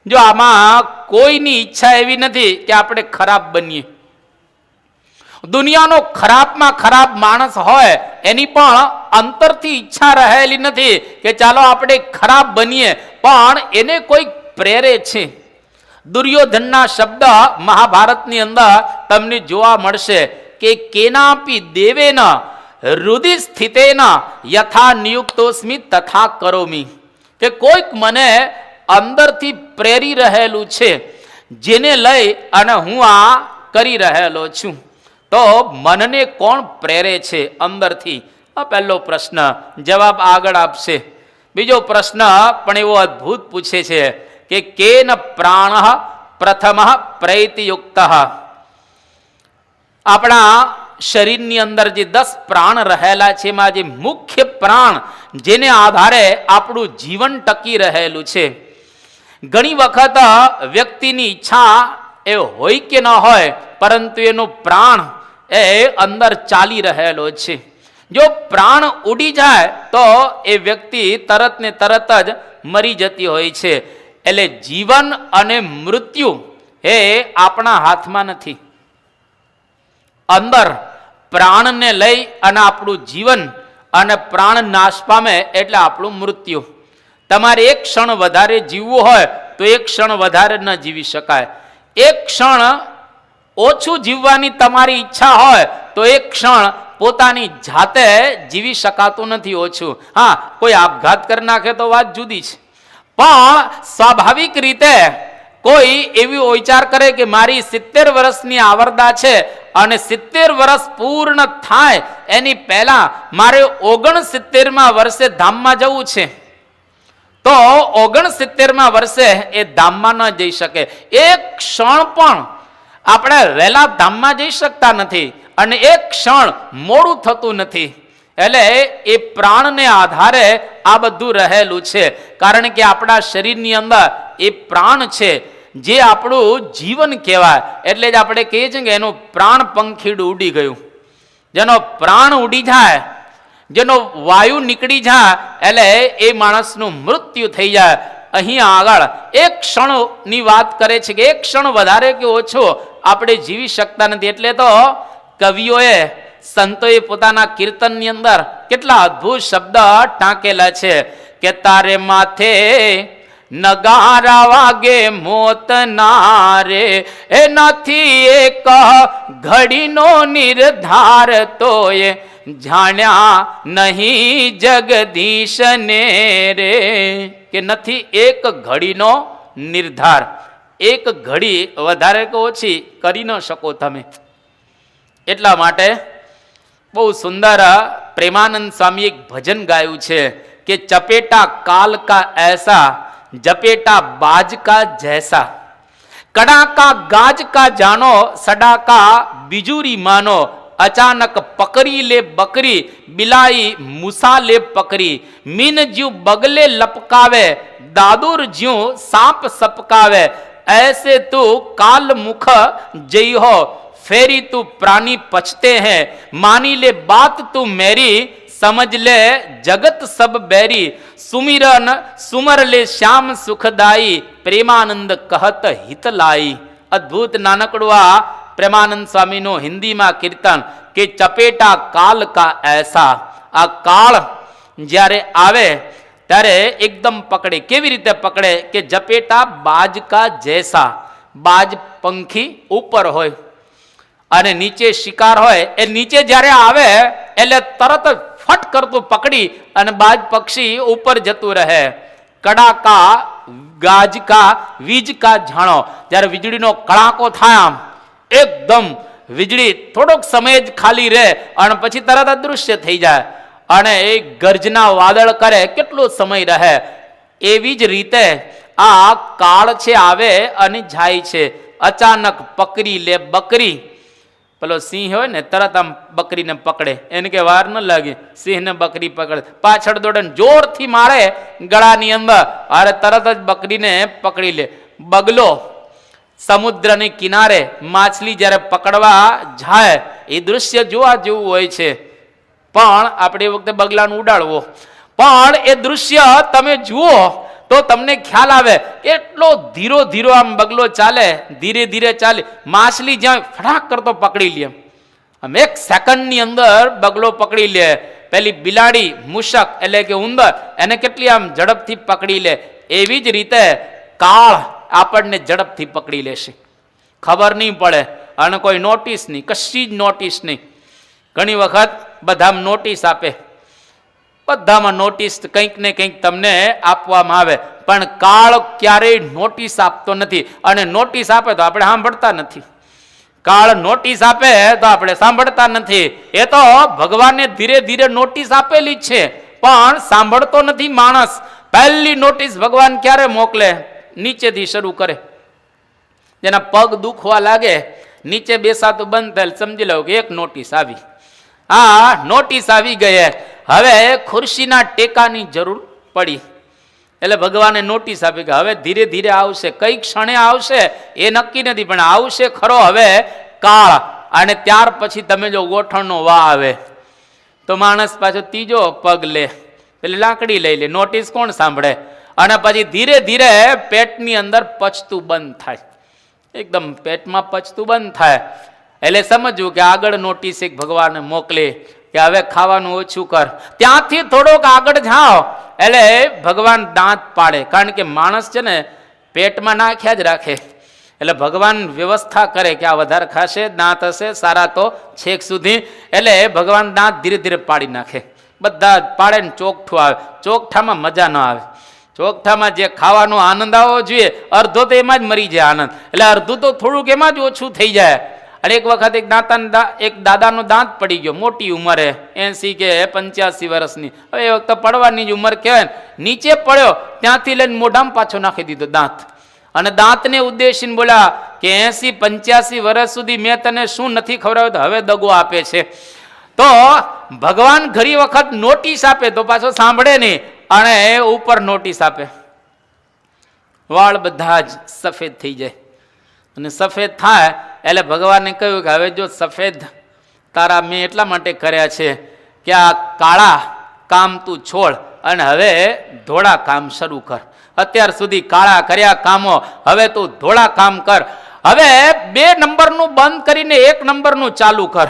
જો આમાં કોઈની ઈચ્છા એવી નથી કે આપણે ખરાબ બનીએ. દુનિયાનો ખરાબમાં ખરાબ માણસ હોય એની પણ અંતરથી ઈચ્છા રહેલી નથી કે ચાલો આપણે ખરાબ બનીએ, પણ એને કોઈ પ્રેરે છે. દુર્યોધનના શબ્દ મહાભારતની અંદર તમને જોવા મળશે કે કેનાપી દેવેન હૃદય સ્થિતેન યથા નિયુક્તોસ્મિ તથા કરોમી, કે કોઈક મને અંદરથી પ્રેરી રહેલું છે જેને લઈ અને હું આ કરી રહેલો છું. તો મનને કોણ પ્રેરે છે અંદરથી? આ પહેલો પ્રશ્ન. જવાબ આગળ આપશે. બીજો પ્રશ્ન પણ એવો અદ્ભુત પૂછે છે કે કેન પ્રાણ પ્રથમ પ્રૈતિયુક્ત. આપણા શરીરની અંદર જે 10 પ્રાણ રહેલા છે એમાં જે મુખ્ય પ્રાણ જેને આધારે આપણું જીવન ટકી રહેલું છે. ઘણી વખત વ્યક્તિની ઈચ્છા એ હોય કે ન હોય, પરંતુ એનો પ્રાણ એ અંદર ચાલી રહેલો છે. જો પ્રાણ ઉડી જાય તો એ વ્યક્તિ તરત ને તરત જ મરી જતી હોય છે. એટલે જીવન અને મૃત્યુ એ આપણા હાથમાં નથી. અંદર પ્રાણને લઈ અને આપણું જીવન અને પ્રાણ નાશ પામે એટલે આપણું મૃત્યુ. તમારે એક ક્ષણ વધારે જીવવું હોય તો એક ક્ષણ વધારે ન જીવી શકાય. એક ક્ષણ ઓછું જીવવાની તમારી ઈચ્છા હોય તો એક ક્ષણ પોતાની જાતે જીવી શકાતું નથી ઓછું. હા, કોઈ આપઘાત કરી નાખે તો વાત જુદી છે, પણ સ્વાભાવિક રીતે કોઈ એવી વિચાર કરે કે મારી 70 વર્ષની આવરદા છે અને 70 વર્ષ પૂર્ણ થાય એની પહેલા મારે 69માં વર્ષે ધામમાં જવું છે, તો 69માં વર્ષે એ ધામમાં ન જઈ શકે. એક ક્ષણ પણ આપણે વહેલા ધામમાં જઈ શકતા નથી અને એક ક્ષણ મોડું થતું નથી. એટલે એ પ્રાણને આધારે આ બધું રહેલું છે. કારણ કે આપણા શરીરની અંદર એ પ્રાણ છે જે આપણું જીવન કહેવાય. એટલે જ આપણે કહીએ છીએ કે એનું પ્રાણ પંખીડું ઉડી ગયું. જેનો પ્રાણ ઉડી જાય, જેનો વાયુ નીકળી જાય એટલે એ માણસનું મૃત્યુ થઈ જાય. અહીંયા આગળ એક ક્ષણની વાત કરે છે કે એક ક્ષણ વધારે કે ઓછો આપણે જીવી શકતા નથી. એટલે તો કવિઓએ સંતોએ પોતાના કીર્તનની અંદર કેટલા અદ્ભુત શબ્દ ટાંકેલા છે કે તારે માથે નગારા વાગે મોત નારે, એ નથી એક ઘડીનો નિર્ધાર તોય જાણ્યા નહીં જગદીશને રે, કે નથી એક ઘડીનો નિર્ધાર. એક ઘડી વધારે કે ઓછી કરી ન શકો તમે. એટલા માટે બહુ સુંદર પ્રેમાનંદ સ્વામી એક ભજન ગાયું છે કે ચપેટા કાલ કા ऐसा जपेटा बाज का जैसा, कड़ाका गाज का जानो सडाका बिजूरी मानो, अचानक पकड़ी ले बकरी बिलाई मूसा ले पकड़ी, मीन ज्यू बगले लपकावे दादुर ज्यू सांप सपकावे, ऐसे तू काल मुख जई हो फेरी तू प्राणी पछते हैं, मानी ले बात तू मेरी समझ ले जगत सब बैरी सुमिरन सुमर ले श्याम सुखदाई प्रेमानंद कहत हित लाई। अद्भुत नानकड़ो आ प्रेमानंद स्वामी नो हिंदी में कीर्तन के चपेटा काल का ऐसा। आ काल જ્યારે આવે ત્યારે એકદમ પકડે, કેવી રીતે પકડે કે જપેટા બાજ કા જેસા, બાજ પંખી ઉપર હોય અને નીચે શિકાર હોય, એ નીચે જ્યારે આવે એટલે તરત ફટ કરતું પકડી અને બાજ પક્ષી ઉપર જતું રહે। કડાકા ગાજ કા વીજ કા ઝાણો, જ્યારે વીજળીનો કડાકો થાય આમ એકદમ વીજળી થોડોક સમય જ ખાલી રહે અને પછી તરત અદૃશ્ય થઈ જાય અને એ ગર્જના વાદળ કરે કેટલો સમય રહે। એવી જ રીતે આ કાળ છે આવે અને જાય છે। અચાનક પકડી લે બકરી, પેલો સિંહ હોય ને તરત આમ બકરીને પકડે, એને કે વાર ન લાગે, સિંહને બકરી પકડે, પાછળ દોડે જોરથી મારે ગળાની અંદર, અરે તરત જ બકરીને પકડી લે। બગલો સમુદ્રની કિનારે માછલી જ્યારે પકડવા જાય એ દૃશ્ય જોવા જેવું હોય છે, પણ આપણે એ વખતે બગલાને ઉડાડવો, પણ એ દૃશ્ય તમે જુઓ તો તમને ખ્યાલ આવે એટલો ધીરો ધીરો આમ બગલો ચાલે, ધીરે ધીરે ચાલે, માછલી જ્યાં ફટાક કરતો પકડી લે, આમ એક સેકન્ડની અંદર બગલો પકડી લે। પેલી બિલાડી મૂષક એટલે કે ઉંદર એને કેટલી આમ ઝડપથી પકડી લે, એવી જ રીતે કાળ આપણને ઝડપથી પકડી લેશે, ખબર નહીં પડે અને કોઈ નોટિસ નહીં, કશી જ નોટિસ નહીં। ઘણી વખત બધામાં નોટિસ આપે, બધામાં નોટિસ કંઈક ને કંઈક તમને આપવામાં આવે, પણ કાળ ક્યારેય નોટિસ આપતો નથી અને નોટિસ આપે તો આપણે સાંભળતા નથી। કાળ નોટિસ આપે તો આપણે સાંભળતા નથી। એ તો ભગવાને ધીરે ધીરે નોટિસ આપેલી જ છે પણ સાંભળતો નથી માણસ। પહેલી નોટિસ ભગવાન ક્યારે મોકલે? નીચેથી શરૂ કરે, જેના પગ દુખવા લાગે નીચે બેસાતું બંધ થાય, સમજી લો કે એક નોટિસ આવી, આ નોટિસ આવી ગઈ, હવે ખુરશીના ટેકાની જરૂર પડી એટલે ભગવાને નોટિસ આપી કે હવે ધીરે ધીરે આવશે, કઈ ક્ષણે આવશે એ નક્કી નથી પણ આવશે ખરો હવે કાળ। અને ત્યાર પછી તમે જો ગોઠણનો વા આવે તો માણસ પાછો ત્રીજો પગ લે, પેલી લાકડી લઈ લે, નોટિસ કોણ સાંભળે? અને પછી ધીરે ધીરે પેટની અંદર પચતું બંધ થાય, એકદમ પેટમાં પચતું બંધ થાય એટલે સમજવું કે આગળ નોટિસ એક ભગવાને મોકલી કે હવે ખાવાનું ઓછું કર। ત્યાંથી થોડોક આગળ જાઓ એટલે ભગવાન દાંત પાડે, કારણ કે માણસ છે ને પેટમાં નાખ્યા જ રાખે, એટલે ભગવાન વ્યવસ્થા કરે કે આ વધારે ખાશે, દાંત હશે સારા તો છેક સુધી, એટલે ભગવાન દાંત ધીરે ધીરે પાડી નાખે, બધા પાડે ને ચોકઠું આવે। ચોકઠામાં મજા ન આવે, ચોકઠામાં જે ખાવાનો આનંદ આવવો જોઈએ અડધો તો એમાં જ મરી જાય આનંદ, એટલે અડધું તો થોડુંક એમાં જ ઓછું થઈ જાય। અને એક વખત એક દાદાનો દાંત પડી ગયો, મોટી ઉંમરે 80 કે 85 વર્ષની, હવે એ વખતે પડવાની જ ઉંમર કહેવાય, નીચે પડ્યો ત્યાંથી લઈને મોઢામાં પાછો નાખી દીધો દાંત, અને દાંતને ઉદ્દેશીને બોલ્યા કે 80-85 વર્ષ સુધી મેં તને શું નથી ખવડાવ્યું તો હવે દગો આપે છે। તો ભગવાન ઘણી વખત નોટિસ આપે તો પાછો સાંભળે નહીં અને ઉપર નોટિસ આપે, વાળ બધા જ સફેદ થઈ જાય, અને સફેદ થાય એટલે ભગવાને કહ્યું કે હવે જો સફેદ તારા મેં એટલા માટે કર્યા છે કે આ કાળા કામ તું છોડ અને હવે ધોળા કામ શરૂ કર। અત્યાર સુધી કાળા કર્યા કામો, હવે તું ધોળા કામ કર, હવે 2 નંબરનું બંધ કરીને 1 નંબરનું ચાલુ કર।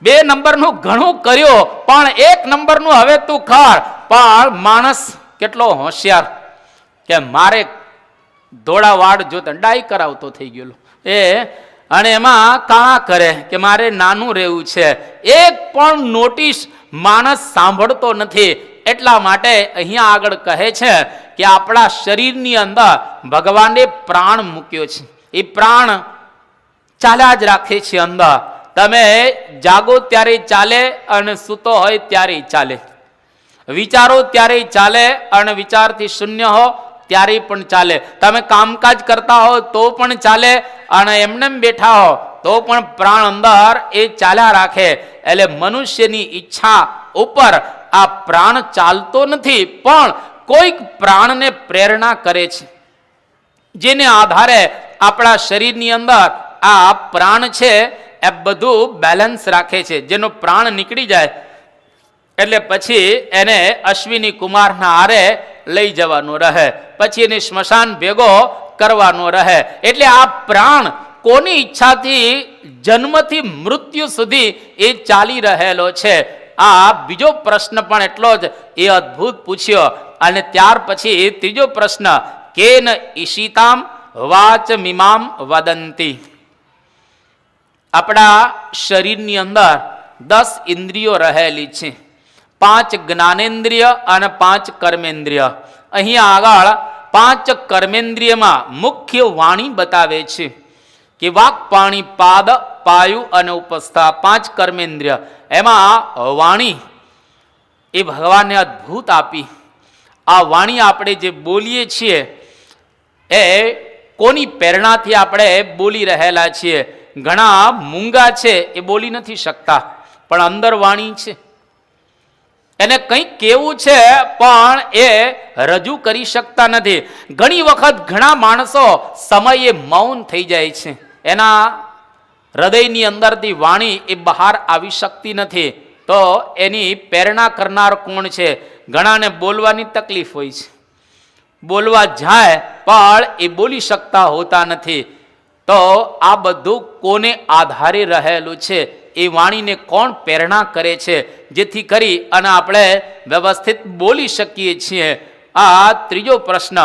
2 નંબરનું ઘણું કર્યો પણ 1 નંબરનું હવે તું કર। પણ માણસ કેટલો હોશિયાર કે મારે ધોળા વાળ જોતા ડાય કરાવતો થઈ ગયેલો એ, અને એમાં કાળા કરે કે મારે નાનું રહેવું છે, એક પણ નોટિસ માણસ સાંભળતો નથી। એટલા માટે અહીંયા આગળ કહે છે કે આપણા શરીરની અંદર ભગવાને પ્રાણ મૂક્યો છે, એ પ્રાણ ચાલ્યા જ રાખે છે અંદર, તમે જાગો ત્યારે ચાલે અને સૂતો હોય ત્યારે ચાલે, વિચારો ત્યારે ચાલે અને વિચારથી શૂન્ય હો ત્યારે પણ ચાલે, તમે કામકાજ કરતા હો તો પણ ચાલે અને એમને બેઠા હો તો પણ પ્રાણ અંદર એ ચાલ્યા રાખે। એટલે મનુષ્યની ઈચ્છા ઉપર આ પ્રાણ ચાલતો નથી પણ કોઈક પ્રાણને પ્રેરણા કરે છે, જેને આધારે આપણા શરીરની અંદર આ પ્રાણ છે એ બધું બેલેન્સ રાખે છે। જેનો પ્રાણ નીકળી જાય એટલે પછી એને અશ્વિની કુમારના હારે લઈ જવાનું રહે, પછી એને સ્મશાન ભેગો કરવાનો રહે. એટલે આ પ્રાણ કોની ઈચ્છાથી જન્મથી મૃત્યુ સુધી એ ચાલી રહેલો છે? આ બીજો પ્રશ્ન પણ એટલો જ એ અદ્ભુત પૂછ્યો. અને ત્યાર પછી ત્રીજો પ્રશ્ન, કેન ઈશિતામ વાચ મીમામ વદંતી. આપણા શરીરની અંદર 10 ઇન્દ્રિયો રહેલી છે, 5 જ્ઞાનેન્દ્રિય અને 5 કર્મેન્દ્રિય. અહીંયા આગળ 5 કર્મેન્દ્રિયમાં મુખ્ય વાણી બતાવે છે કે વાક, પાણી, પાદ, પાયુ અને ઉપસ્થા 5 કર્મેન્દ્રિય. એમાં વાણી એ ભગવાને અદ્ભુત આપી. આ વાણી આપણે જે બોલીએ છીએ એ કોની પ્રેરણાથી આપણે બોલી રહેલા છીએ? ઘણા મૂંગા છે, એ બોલી નથી શકતા, પણ અંદર વાણી છે, એને કંઈક કેવું છે પણ એ રજૂ કરી શકતા નથી. ઘણી વખત ઘણા માણસો સમયે મૌન થઈ જાય છે, એના હૃદયની અંદરથી વાણી એ બહાર આવી શકતી નથી. તો એની પ્રેરણા કરનાર કોણ છે? ઘણાને બોલવાની તકલીફ હોય છે, બોલવા જાય પણ એ બોલી શકતા હોતા નથી. તો આ બધું કોને આધારે રહેલું છે? એ વાણીને કોણ પ્રેરણા કરે છે જેથી કરી અને આપણે વ્યવસ્થિત બોલી શકીએ છીએ? આ ત્રીજો પ્રશ્ન.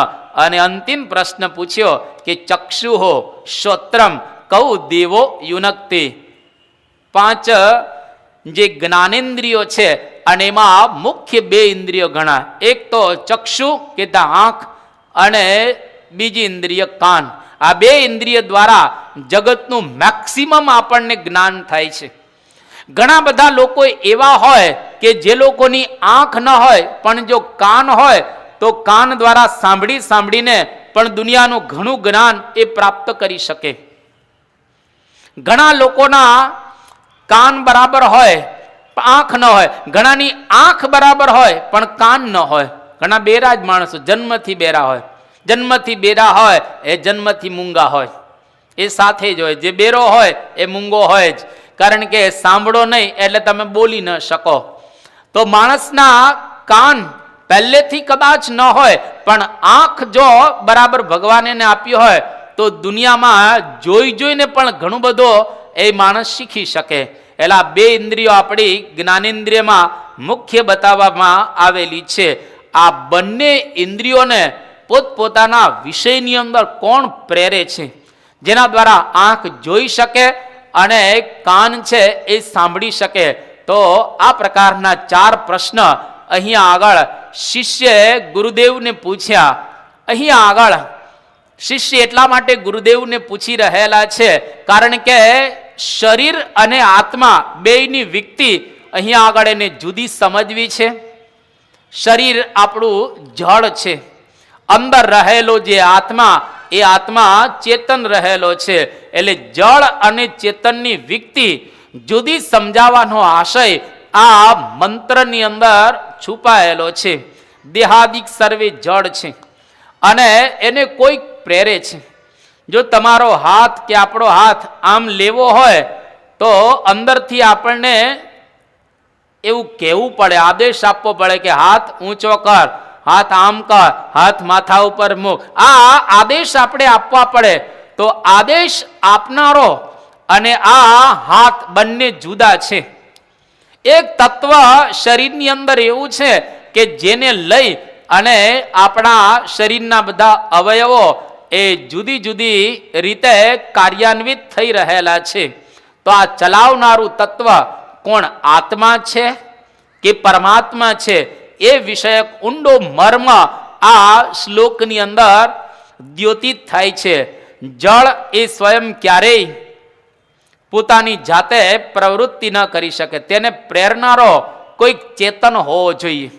અને અંતિમ પ્રશ્ન પૂછ્યો કે ચક્ષુહો શ્રોત્રમ કૌ દેવો યુનક્તિ. 5 જે જ્ઞાનેન્દ્રિયો છે અને એમાં મુખ્ય 2 ઇન્દ્રિયો ગણા. એક તો ચક્ષુ કે આંખ અને બીજી ઇન્દ્રિય કાન. આ 2 ઇન્દ્રિય દ્વારા જગતનું મેક્સિમમ આપણને જ્ઞાન થાય છે. ઘણા બધા લોકો એવા હોય કે જે લોકોની આંખ ન હોય પણ જો કાન હોય તો કાન દ્વારા સાંભળીને પણ દુનિયાનું ઘણું જ્ઞાન એ પ્રાપ્ત કરી શકે. ઘણા લોકોના કાન બરાબર હોય, આંખ ન હોય. ઘણાની આંખ બરાબર હોય પણ કાન ન હોય. ઘણા બેરા જ માણસો જન્મથી બેરા હોય. જન્મથી બેરા હોય એ જન્મથી મૂંગા હોય, એ સાથે જ હોય. જે બેરો હોય એ મૂંગો હોય જ, કારણ કે સાંભળો નહીં એટલે તમે બોલી ન શકો. તો માણસના કાન પહેલેથી કદાચ ન હોય પણ આંખ જો બરાબર ભગવાને એને આપ્યો હોય તો દુનિયામાં જોઈને પણ ઘણું બધો એ માણસ શીખી શકે. એટલે 2 ઇન્દ્રિયો આપણી જ્ઞાનેન્દ્રિયમાં મુખ્ય બતાવવામાં આવેલી છે. આ બંને ઇન્દ્રિયોને પોતપોતાના વિષયની અંદર કોણ પ્રેરે છે? જેના દ્વારા આંખ જોઈ શકે અને કાન છે એ સાંભળી શકે. તો આ પ્રકારના 4 પ્રશ્ન અહીંયા આગળ શિષ્યએ ગુરુદેવને પૂછ્યા. અહીંયા આગળ શિષ્ય એટલા માટે ગુરુદેવને પૂછી રહેલા છે કારણ કે શરીર અને આત્મા બેયની વિકતિ અહીંયા આગળ એને જુદી સમજવી છે. શરીર આપણું જળ છે, અંદર રહેલો જે આત્મા એ આત્મા ચેતન રહેલો છે. એટલે જળ અને ચેતનની વિકતિ જુદી સમજાવવાનો આશય આ મંત્રની અંદર છુપાયેલો છે. દેહાદિક સર્વે જળ છે અને એને કોઈ પ્રેરે છે. જો તમારો હાથ કે આપણો હાથ આમ લેવો હોય તો અંદરથી આપણને એવું કહેવું પડે, આદેશ આપવો પડે કે હાથ ઊંચો કર, હાથ આમ કર, હાથ માથા ઉપર મૂક. આ આદેશ આપણે આપવા પડે. તો આદેશ આપનારો અને આ હાથ બંને જુદા છે. એક તત્વ શરીરની અંદર એવું છે કે જેને લઈ અને આપણા શરીરના બધા અવયવો એ જુદી જુદી રીતે કાર્યાન્વિત થઈ રહેલા છે. તો આ ચલાવનારું તત્વ કોણ? આત્મા છે કે પરમાત્મા છે? એ વિષયક ઊંડો મર્મ આ શ્લોકની અંદર દ્યોતિત થાય છે. જળ એ સ્વયં ક્યારેય પોતાની જાતે પ્રવૃત્તિ ન કરી શકે, તેને પ્રેરનારો કોઈક ચેતન હોવો જોઈએ.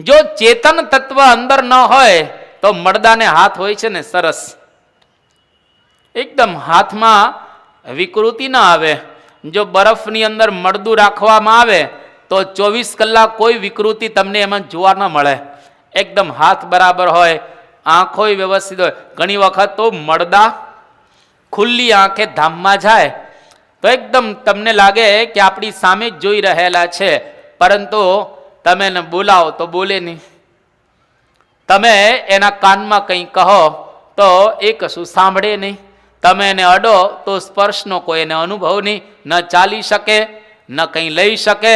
જો ચેતન તત્વ અંદર ન હોય તો મરદાને હાથ હોય છે ને સરસ, એકદમ હાથમાં વિકૃતિ ના આવે. જો બરફની અંદર મરદું રાખવામાં આવે તો 24 કલાક કોઈ વિકૃતિ તમને એમાં જોવા ન મળે. એકદમ હાથ બરાબર હોય, આંખો વ્યવસ્થિત હોય. ઘણી વખત તો મરદા ખુલ્લી આંખે ધામમાં જાય તો એકદમ તમને લાગે કે આપણી સામે જ જોઈ રહેલા છે. પરંતુ તમે એને બોલાવો તો બોલે નહીં, તમે એના કાનમાં કંઈ કહો તો એ કશું સાંભળે નહીં, તમે એને અડો તો સ્પર્શનો કોઈ એને અનુભવ નહીં, ન ચાલી શકે, ન કંઈ લઈ શકે,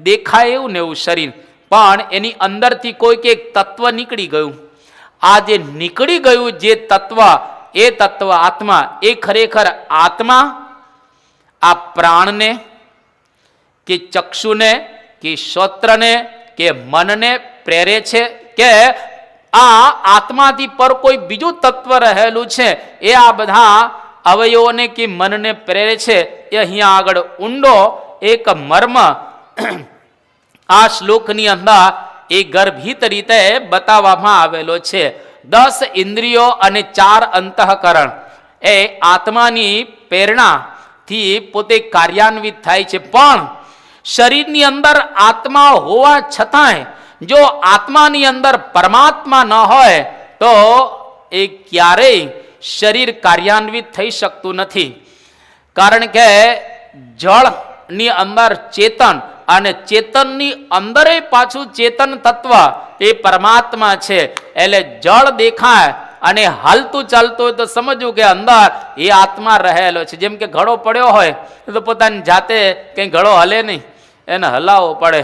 દેખાય એવું ને એવું શરીર, પણ એની અંદરથી કોઈક એક તત્વ નીકળી ગયું. આ જે નીકળી ગયું જે તત્વ, એ તત્વ આત્મા, એ ખરેખર આત્મા આ પ્રાણને કે ચક્ષુને કે શ્રોત્રને કે મનને પ્રેરે છે, કે આ આત્માથી પર કોઈ બીજું તત્વ રહેલું છે એ આ બધા અવયવોને કે મનને પ્રેરે છે? એ અહીંયા આગળ ઊંડો એક મર્મ આ શ્લોકની અંદર એ ગર્ભિત રીતે બતાવવામાં આવેલો છે. 10 ઇન્દ્રિયો અને 4 અંતઃકરણ એ આત્માની પ્રેરણાથી પોતે કાર્યાન્વિત થાય છે. પણ શરીરની અંદર આત્મા હોવા છતાંય જો આત્માની અંદર પરમાત્મા ન હોય તો એ ક્યારેય શરીર કાર્યાન્વિત થઈ શકતું નથી. કારણ કે જળની અંદર ચેતન અને ચેતનની અંદર પાછું ચેતન તત્વ એ પરમાત્મા છે. એટલે જળ દેખાય અને હાલતું ચાલતું હોય તો સમજવું કે અંદર એ આત્મા રહેલો છે. જેમ કે ઘડો પડ્યો હોય તો પોતાની જાતે કંઈ ઘડો હલે નહીં, એને હલાવવો પડે.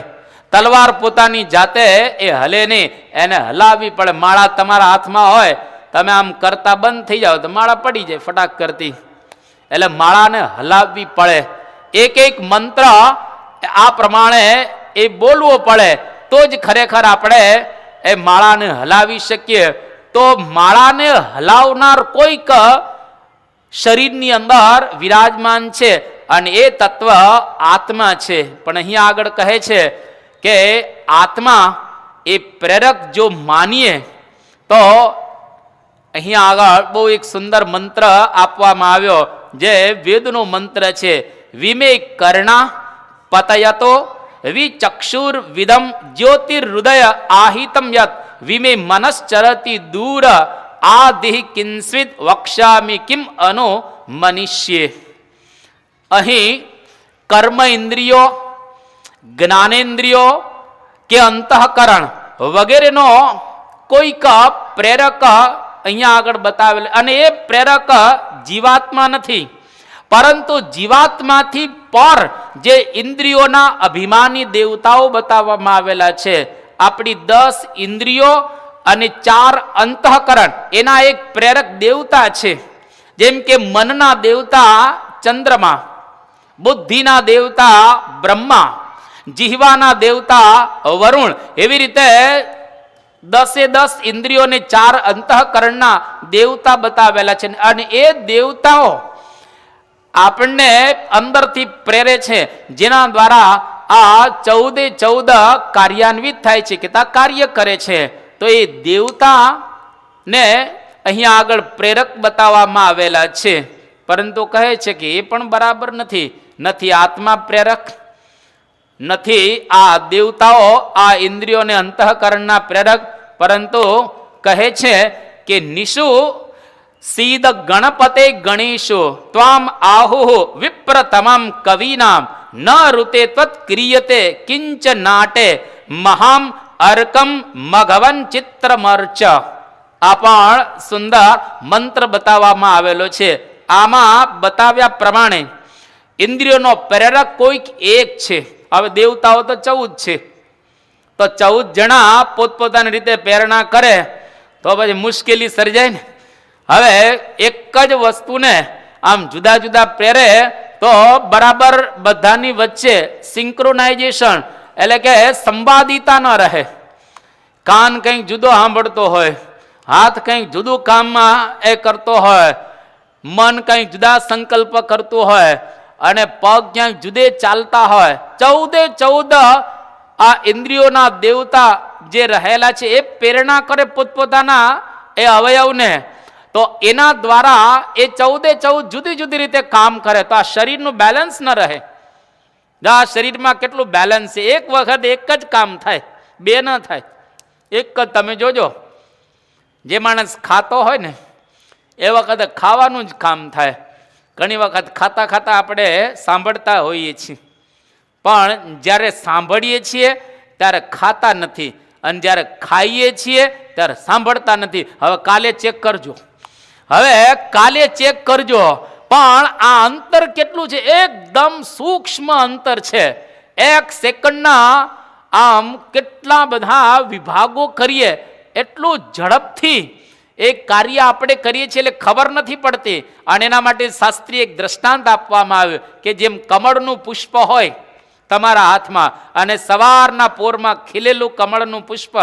તલવાર પોતાની જાતે એ હલે નહીં, એને હલાવવી પડે. માળા તમારા હાથમાં હોય, તમે આમ કરતા બંધ થઈ જાઓ તો માળા પડી જાય ફટાક કરતી. એટલે માળાને હલાવવી પડે. એક એક મંત્ર આ પ્રમાણે એ બોલવો પડે તો જ ખરેખર આપણે એ માળાને હલાવી શકીએ. તો માળાને હલાવનાર કોઈક શરીરની અંદર વિરાજમાન છે અને એ તત્વ આત્મા છે. પણ અહીંયા આગળ કહે છે કે આત્મા એ પ્રેરક જો માનીએ તો અહીંયા આગળ બહુ એક સુંદર મંત્ર આપવામાં આવ્યો જે વેદનો મંત્ર છે. વિમે કર્ણા પતયતો વિચક્ષુર વિદમ જ્યોતિર્હૃદય આહિતમ યત વિમે મનશ્ચરતિ દૂર આદિ કિંસ્વિત વક્ષ્યામિ કિમ અનો મનિષ્યે. અહીં કર્મ ઇન્દ્રિયો, જ્ઞાનેન્દ્રિયો કે અંતઃકરણ વગેરેનો કોઈક પ્રેરક અહીંયા આગળ બતાવેલ, અને એ પ્રેરક જીવાત્મા નથી, પરંતુ જીવાત્માથી પર જે ઇન્દ્રિયોના અભિમાની દેવતાઓ બતાવવામાં આવેલા છે. આપણી 10 ઇન્દ્રિયો અને 4 અંતઃકરણ એના એક પ્રેરક દેવતા છે. જેમ કે મનના દેવતા ચંદ્રમા, બુદ્ધિના દેવતા બ્રહ્મા, જીહવાના દેવતા વરુણ, એવી રીતે 10 ઇન્દ્રિયોને 4 અંતઃકરણના દેવતા બતાવેલા છે. અને એ દેવતાઓ આપણને અંદરથી પ્રેરે છે, જેના દ્વારા આ 14 કાર્યાન્વિત થાય છે, કે તા કાર્ય કરે છે. તો એ દેવતાને અહીંયા આગળ પ્રેરક બતાવવામાં આવેલા છે. પરંતુ કહે છે કે એ પણ બરાબર નથી. નથી આત્મા પ્રેરક, નથી આ દેવતાઓ આ ઇન્દ્રિયોને અંતઃકરણના પ્રેરક, પરંતુ કહે છે કે નિશુ સીદ ગણપતે ગણેશો ત્વામ આહુ વિપ્ર તમામ કવિનામ ન ઋતે ત્વત ક્રિયતે કિંચ નાટે મહામ અર્કમ મઘવન ચિત્રમર્ચ. આ પણ સુંદર મંત્ર બતાવવામાં આવેલો છે. આમાં બતાવ્યા પ્રમાણે ઇન્દ્રિયોનો પ્રેરક કોઈક એક છે. હવે દેવતાઓ તો 14 છે, તો 14 જણા પોતપોતાની રીતે પ્રેરણા કરે તો પછી મુશ્કેલી સર્જાય ને. હવે એક જ વસ્તુને આમ જુદા જુદા પ્રેરે તો બરાબર બધાની વચ્ચે સિંક્રોનાઇઝેશન એટલે કે સંવાદિતા ન રહે. કાન કંઈક જુદો સાંભળતો હોય, હાથ કંઈક જુદું કામમાં એ કરતો હોય, મન કંઈક જુદા સંકલ્પ કરતું હોય, અને પગ ક્યાંક જુદે ચાલતા હોય. 14 આ ઇન્દ્રિયોના દેવતા જે રહેલા છે એ પ્રેરણા કરે પોતપોતાના એ અવયવને. તો એના દ્વારા એ 14 જુદી જુદી રીતે કામ કરે તો આ શરીરનું બેલેન્સ ન રહે. આ શરીરમાં કેટલું બેલેન્સ છે. એક વખત એક જ કામ થાય, બે ન થાય. એક જ તમે જોજો, જે માણસ ખાતો હોય ને એ વખતે ખાવાનું જ કામ થાય. ઘણી વખત ખાતા ખાતા આપણે સાંભળતા હોઈએ છીએ પણ જ્યારે સાંભળીએ છીએ ત્યારે ખાતા નથી, અને જ્યારે ખાઈએ છીએ ત્યારે સાંભળતા નથી. હવે કાલે ચેક કરજો, પણ આ અંતર કેટલું છે? એકદમ સૂક્ષ્મ અંતર છે. એક સેકન્ડના આમ કેટલા બધા વિભાગો કરીએ એટલું ઝડપથી એ કાર્ય આપણે કરીએ છીએ એટલે ખબર નથી પડતી. અને એના માટે શાસ્ત્રીય એક દ્રષ્ટાંત આપવામાં આવ્યું કે જેમ કમળનું પુષ્પ હોય તમારા હાથમાં, અને સવારના પોરમાં ખીલેલું કમળનું પુષ્પ,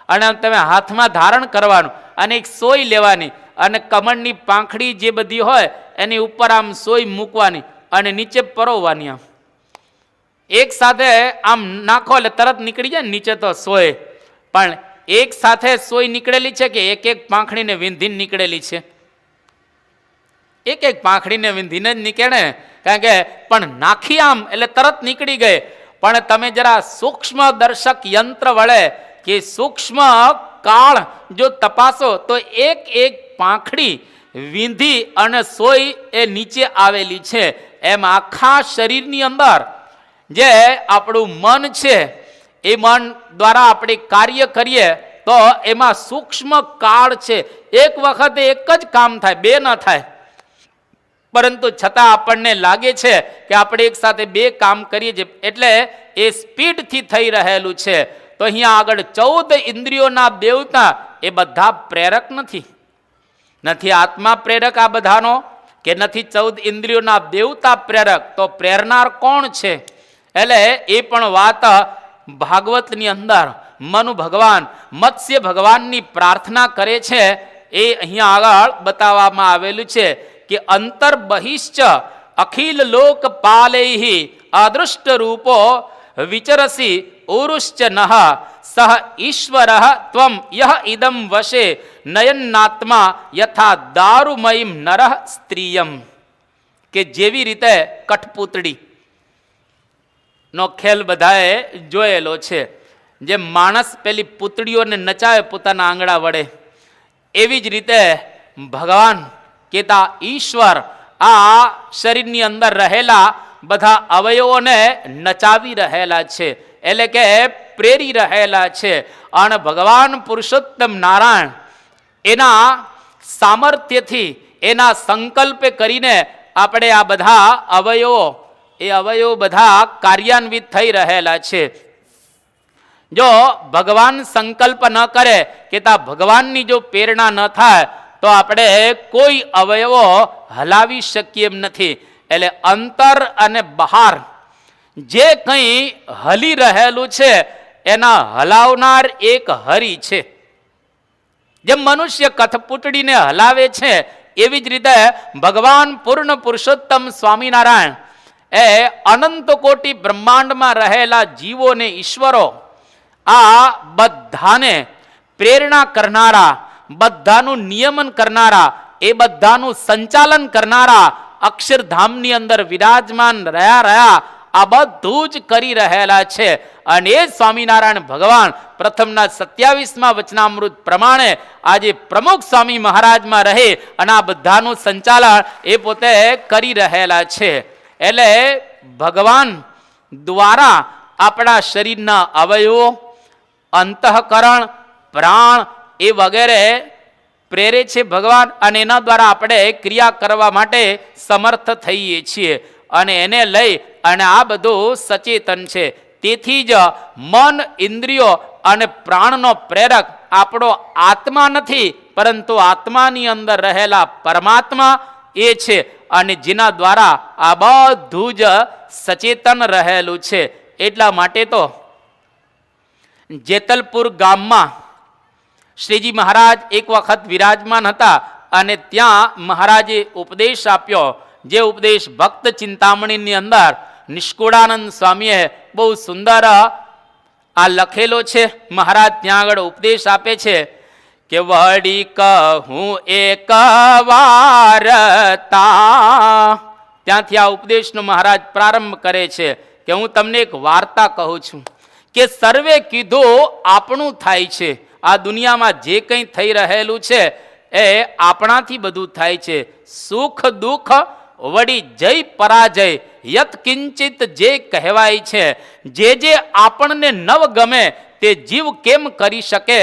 અને તમે હાથમાં ધારણ કરવાનું, અને એક સોય લેવાની, અને કમળની પાંખડી જે બધી હોય એની ઉપર આમ સોય મૂકવાની, અને નીચે પરોવવાની. આમ એક સાથે આમ નાખો એટલે તરત નીકળી જાય નીચે તો સોય. પણ એક સાથે સોય નીકળેલી છે કે એક એક પાંખડીને વિંધીને નીકળેલી છે? એક એક પાંખડીને વિંધીને જ નીકળે, કારણ કે પણ નાખી આમ એટલે તરત નીકળી ગઈ. પણ તમે જરા સૂક્ષ્મ દર્શક યંત્ર વડે કે સૂક્ષ્મ કાળ જો તપાસો તો એક એક પાંખડી વિંધી અને સોય એ નીચે આવેલી છે. એમ આખા શરીરની અંદર જે આપણું મન છે એ મન દ્વારા આપણે કાર્ય કરીએ તો એમાં સૂક્ષ્મ કાળ છે. એક વખતે એક જ કામ થાય, બે ન થાય. પરંતુ છતાં આપણને લાગે છે કે આપણે એક સાથે બે કામ કરીએ છીએ, એટલે એ સ્પીડથી થઈ રહેલું છે. તો અહીંયા આગળ 14 ઇન્દ્રિયોના દેવતા એ બધા પ્રેરક નથી. આત્મા પ્રેરક આ બધાનો, કે નથી 14 ઇન્દ્રિયોના દેવતા પ્રેરક? તો પ્રેરનાર કોણ છે? એટલે એ પણ વાત ભાગવતની અંદર મનુ ભગવાન મત્સ્ય ભગવાનની પ્રાર્થના કરે છે. એ અહીંયા આગળ બતાવવામાં આવેલું છે કે અંતર બહિશ્ચ અખિલ લોક પાલૈહિ અદૃષ્ટ રૂપો વિચરસી ઉરુશ્ચ નહ સહ ઈશ્વર ત્વમ યહ ઇદમ વશે નયનાત્મા યથા દારૂમયીમ નરઃ સ્ત્રીયમ. કે જેવી રીતે કઠપૂતળી નો ખેલ બધાએ જોયેલો છે, જે માણસ પેલી પૂતળીઓને નચાવે પોતાના આંગળા વડે, એવી જ રીતે ભગવાન કેતા ઈશ્વર આ શરીરની અંદર રહેલા બધા અવયવોને નચાવી રહેલા છે, એટલે કે પ્રેરી રહેલા છે. અને ભગવાન પુરુષોત્તમ નારાયણ એના સામર્થ્યથી, એના સંકલ્પે કરીને આપણે આ બધા અવયવો બધા કાર્યાન્વિત થઈ રહેલા છે. જો ભગવાન સંકલ્પ ન કરે કે ભગવાનની જો પ્રેરણા ન થાય તો આપણે કોઈ અવયવો હલાવી શકીએ એમ નથી. એટલે અંતર અને બહાર જે કંઈ હલી રહેલું છે એના હલાવનાર એક હરિ છે. જેમ મનુષ્ય કઠપૂતળીને હલાવે છે એવી જ રીતે ભગવાન પૂર્ણ પુરુષોત્તમ સ્વામિનારાયણ એ અનંત કોટી બ્રહ્માંડમાં રહેલા જીવોને, ઈશ્વરો, આ બધાને પ્રેરણા કરનારા, બધાનું નિયમન કરનારા, એ બધાનું સંચાલન કરનારા, અક્ષરધામની અંદર વિરાજમાન રહ્યા આ બધું જ કરી રહેલા છે. અને એ સ્વામિનારાયણ ભગવાન પ્રથમના 27મા વચનામૃત પ્રમાણે આજે પ્રમુખ સ્વામી મહારાજમાં રહે અને આ બધાનું સંચાલન એ પોતે કરી રહેલા છે. એટલે ભગવાન દ્વારા આપણા શરીરના અવયવો, અંતઃકરણ, પ્રાણ એ વગેરે પ્રેરે છે ભગવાન, અને એના દ્વારા આપણે ક્રિયા કરવા માટે સમર્થ થઈએ છીએ. અને એને લઈ અને આ બધું સચેતન છે. તેથી જ મન, ઇન્દ્રિયો અને પ્રાણનો પ્રેરક આપણો આત્મા નથી, પરંતુ આત્માની અંદર રહેલા પરમાત્મા એ છે, અને જેના દ્વારા આ બધું જ સચેતન રહેલું છે. એટલા માટે તો જેતલપુર ગામમાં શ્રીજી મહારાજ એક વખત વિરાજમાન હતા, અને ત્યાં મહારાજે ઉપદેશ આપ્યો. જે ઉપદેશ ભક્ત ચિંતામણીની અંદર નિષ્કુળાનંદ સ્વામીએ બહુ સુંદર આ લખેલો છે. મહારાજ ત્યાં આગળ ઉપદેશ આપે છે કે વળી કહું એક વાર્તા. ત્યાંથી આ ઉપદેશનો મહારાજ પ્રારંભ કરે છે કે હું તમને એક વાર્તા કહું છું કે સર્વે કીધું આપણું થાય છે. આ દુનિયામાં જે કંઈ થઈ રહેલું છે એ આપણાથી બધું થાય છે. સુખ દુઃખ વળી જય પરાજય યત કિંચિત જે કહેવાય છે, જે આપણને નવ ગમે તે જીવ કેમ કરી શકે?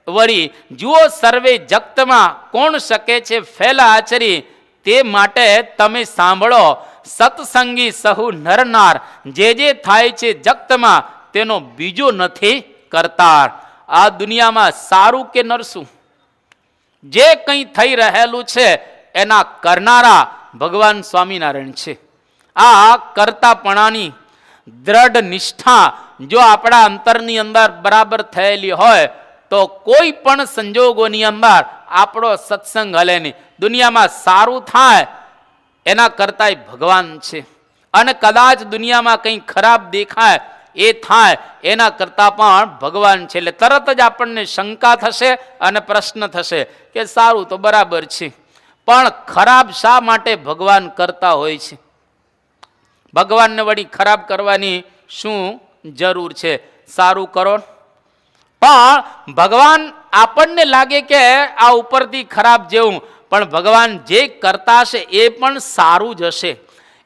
વળી જુઓ સર્વે જગતમાં કોણ શકે છે ફેલા આચરી? તે માટે તમે સાંભળો સત્સંગી સહુ નરનાર, જે થાય છે જગતમાં તેનો બીજો નથી કરતાર. આ દુનિયામાં સારું કે નરસું, જે કંઈ થઈ રહેલું છે એના કરનારા ભગવાન સ્વામિનારાયણ છે. આ કરતાપણાની દ્રઢ નિષ્ઠા જો આપણા અંતરની અંદર બરાબર થયેલી હોય તો કોઈ પણ સંજોગોની અંદર આપણો સત્સંગ હલે નહીં. દુનિયામાં સારું થાય એના કરતાંય ભગવાન છે, અને કદાચ દુનિયામાં કંઈ ખરાબ દેખાય એ થાય એના કરતાં પણ ભગવાન છે. એટલે તરત જ આપણને શંકા થશે અને પ્રશ્ન થશે કે સારું તો બરાબર છે, પણ ખરાબ શા માટે ભગવાન કરતા હોય છે? ભગવાનને વળી ખરાબ કરવાની શું જરૂર છે? સારું કરો. પણ ભગવાન આપણને લાગે કે આ ઉપરથી ખરાબ જેવું, પણ ભગવાન જે કરતા હશે એ પણ સારું જ હશે.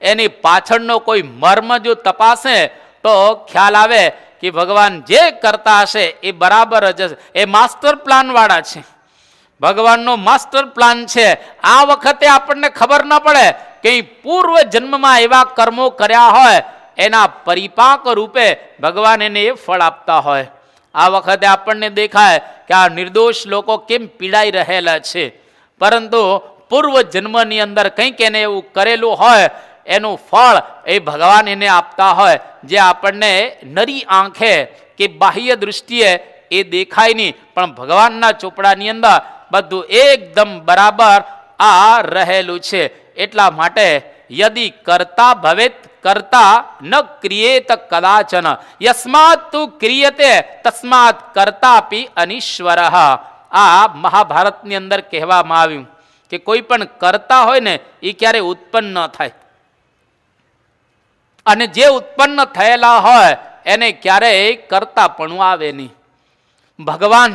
એની પાછળનો કોઈ મર્મ જો તપાસે તો ખ્યાલ આવે કે ભગવાન જે કરતા હશે એ બરાબર જ હશે. એ માસ્ટર પ્લાન વાળા છે, ભગવાનનો માસ્ટર પ્લાન છે. આ વખતે આપણને ખબર ન પડે કે પૂર્વ જન્મમાં એવા કર્મો કર્યા હોય એના પરિપાક રૂપે ભગવાન એને એ ફળ આપતા હોય. આ વખતે આપણને દેખાય કે આ નિર્દોષ લોકો કેમ પીડાઈ રહેલા છે, પરંતુ પૂર્વ જન્મની અંદર કંઈક એને એવું કરેલું હોય એનું ફળ એ ભગવાન એને આપતા હોય, જે આપણને નરી આંખે કે બાહ્ય દૃષ્ટિએ એ દેખાય નહીં, પણ ભગવાનના ચોપડાની અંદર બધું એકદમ બરાબર આ રહેલું છે. એટલા માટે યદિ કરતા ભવેત કરતા ન ક્રિયેત કદાચન, યસ્માત તુ ક્રિયતે તસ્માત કરતાપી અનીશ્વર. આ મહાભારતની અંદર કહેવામાં આવ્યું કે કોઈ પણ કરતા હોય ને એ ક્યારે ઉત્પન્ન ન થાય, અને જે ઉત્પન્ન થયેલા હોય એને ક્યારેય કરતાપણું આવે નહીં. ભગવાન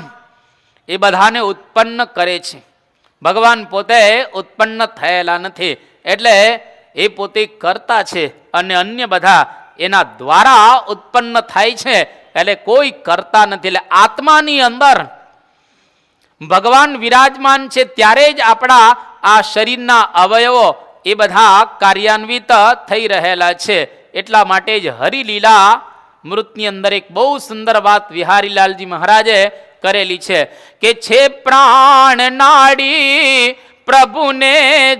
એ બધાને ઉત્પન્ન કરે છે, ભગવાન પોતે ઉત્પન્ન થયેલા નથી, એટલે એ પોતે કરતા છે અને અન્ય બધા એના દ્વારા ઉત્પન્ન થાય છે, એટલે કોઈ કરતા નથી. એટલે આત્માની અંદર ભગવાન વિરાજમાન છે ત્યારે જ આપણા આ શરીરના અવયવો એ બધા કાર્યાન્વિત થઈ રહેલા છે. એટલા માટે જ હરિલીલા મૃતની અંદર એક બહુ સુંદર વાત વિહારીલાલજી મહારાજે કરેલી છે કે છે પ્રાણ નાડી પ્રભુને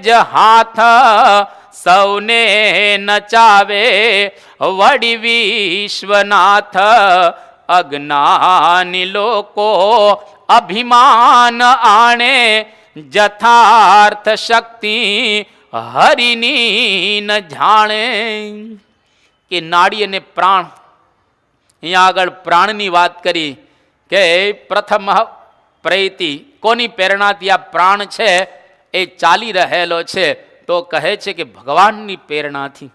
જ હાથ, સૌને નચાવે વડી વિશ્વનાથ. અજ્ઞાની લોકો અભિમાન આણે, જથાર્થ શક્તિ હરિની ન જાણે. કે નાડી અને પ્રાણ, અહીંયા આગળ પ્રાણની વાત કરી કે પ્રથમ પ્રયતિ, કોની પ્રેરણાથી આ પ્રાણ છે એ ચાલી રહેલો છે? તો કહે છે કે ભગવાનની પ્રેરણાથી.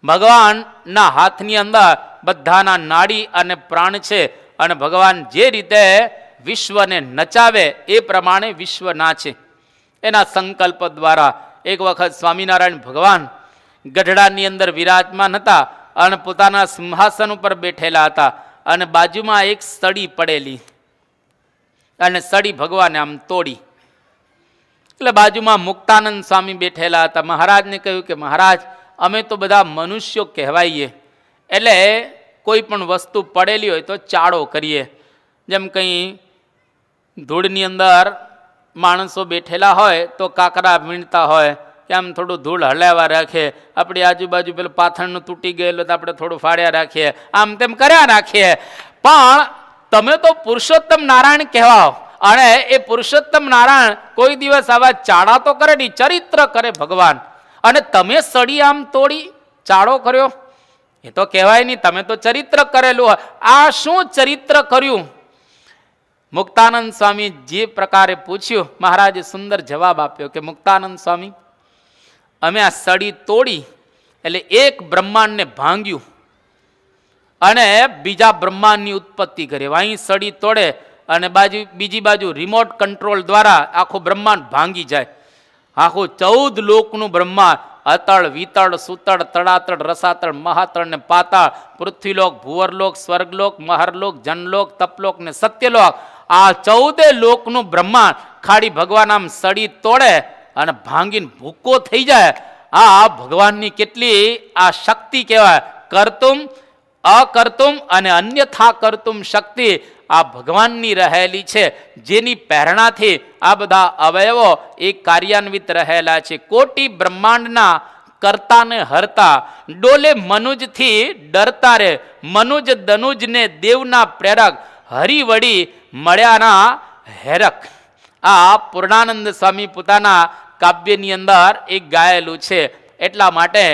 ભગવાનના હાથની અંદર બધાના નાડી અને પ્રાણ છે, અને ભગવાન જે રીતે વિશ્વને નચાવે એ પ્રમાણે વિશ્વ નાચે. એના સંકલ્પ દ્વારા એક વખત સ્વામિનારાયણ ભગવાન ગઢડાની અંદર વિરાજમાન હતા અને પોતાના સિંહાસન ઉપર બેઠેલા હતા, અને બાજુમાં એક સળી પડેલી, અને સળી ભગવાને આમ તોડી. એટલે બાજુમાં મુક્તાનંદ સ્વામી બેઠેલા હતા. મહારાજને કહ્યું કે મહારાજ, અમે તો બધા મનુષ્યો કહેવાઈએ, એટલે કોઈ પણ વસ્તુ પડેલી હોય તો ચાળો કરીએ. જેમ કંઈ ધૂળની અંદર માણસો બેઠેલા હોય તો કાકરા વીણતા હોય કે આમ થોડું ધૂળ હલાવવા રાખીએ, આપણી આજુબાજુ પેલું પાથરનું તૂટી ગયેલું તો આપણે થોડું ફાડ્યા રાખીએ, આમ તેમ કર્યા રાખીએ. પણ તમે તો પુરુષોત્તમ નારાયણ કહેવાઓ, અને એ પુરુષોત્તમ નારાયણ કોઈ દિવસ આવા ચાળા તો કરે નહીં, ચરિત્ર કરે ભગવાન. અને તમે સળી આમ તોડી ચાળો કર્યો, એ તો કહેવાય નહીં, તમે તો ચરિત્ર કરેલું હોય. આ શું ચરિત્ર કર્યું? મુક્તાનંદ સ્વામી જે પ્રકારે પૂછ્યું, મહારાજે સુંદર જવાબ આપ્યો કે મુક્તાનંદ સ્વામી, અમે આ સળી તોડી એટલે એક બ્રહ્માંડને ભાંગ્યું અને બીજા બ્રહ્માંડની ઉત્પત્તિ કરી. અહીં સળી તોડે અને બીજી બાજુ રિમોટ કંટ્રોલ દ્વારા આખું બ્રહ્માંડ ભાંગી જાય. આખું 14 લોકનું બ્રહ્માંડ અતળ વિતળ સુતળ તળાતળ રસાતળ મહાતળ ને પાતાળ, પૃથ્વીલોક, ભુવરલોક, સ્વર્ગલોક, મહરલોક, જનલોક, તપલોક ને સત્યલોક, આ 14 લોકનું બ્રહ્માંડ ખાલી ભગવાન આમ સડી તોડે અને ભાંગીને ભૂકો થઈ જાય. આ ભગવાનની કેટલી આ શક્તિ કહેવાય. કરતુમ અકર્તુમ અને અન્યથા કરતુમ શક્તિ આ ભગવાનની રહેલી છે, જેની પ્રેરણાથી આ બધા અવયવો એ કાર્યાન્વિત રહેલા છે. કોટી બ્રહ્માંડના કરતા ને હરતા, ડોલે મનુજથી ડરતા રે, મનુજ દનુજને દેવના પ્રેરક, હરિવડી મળ્યાના હેરક. આ પૂર્ણાનંદ સ્વામી પોતાના કાવ્યની અંદર એક ગાયેલું છે. એટલા માટે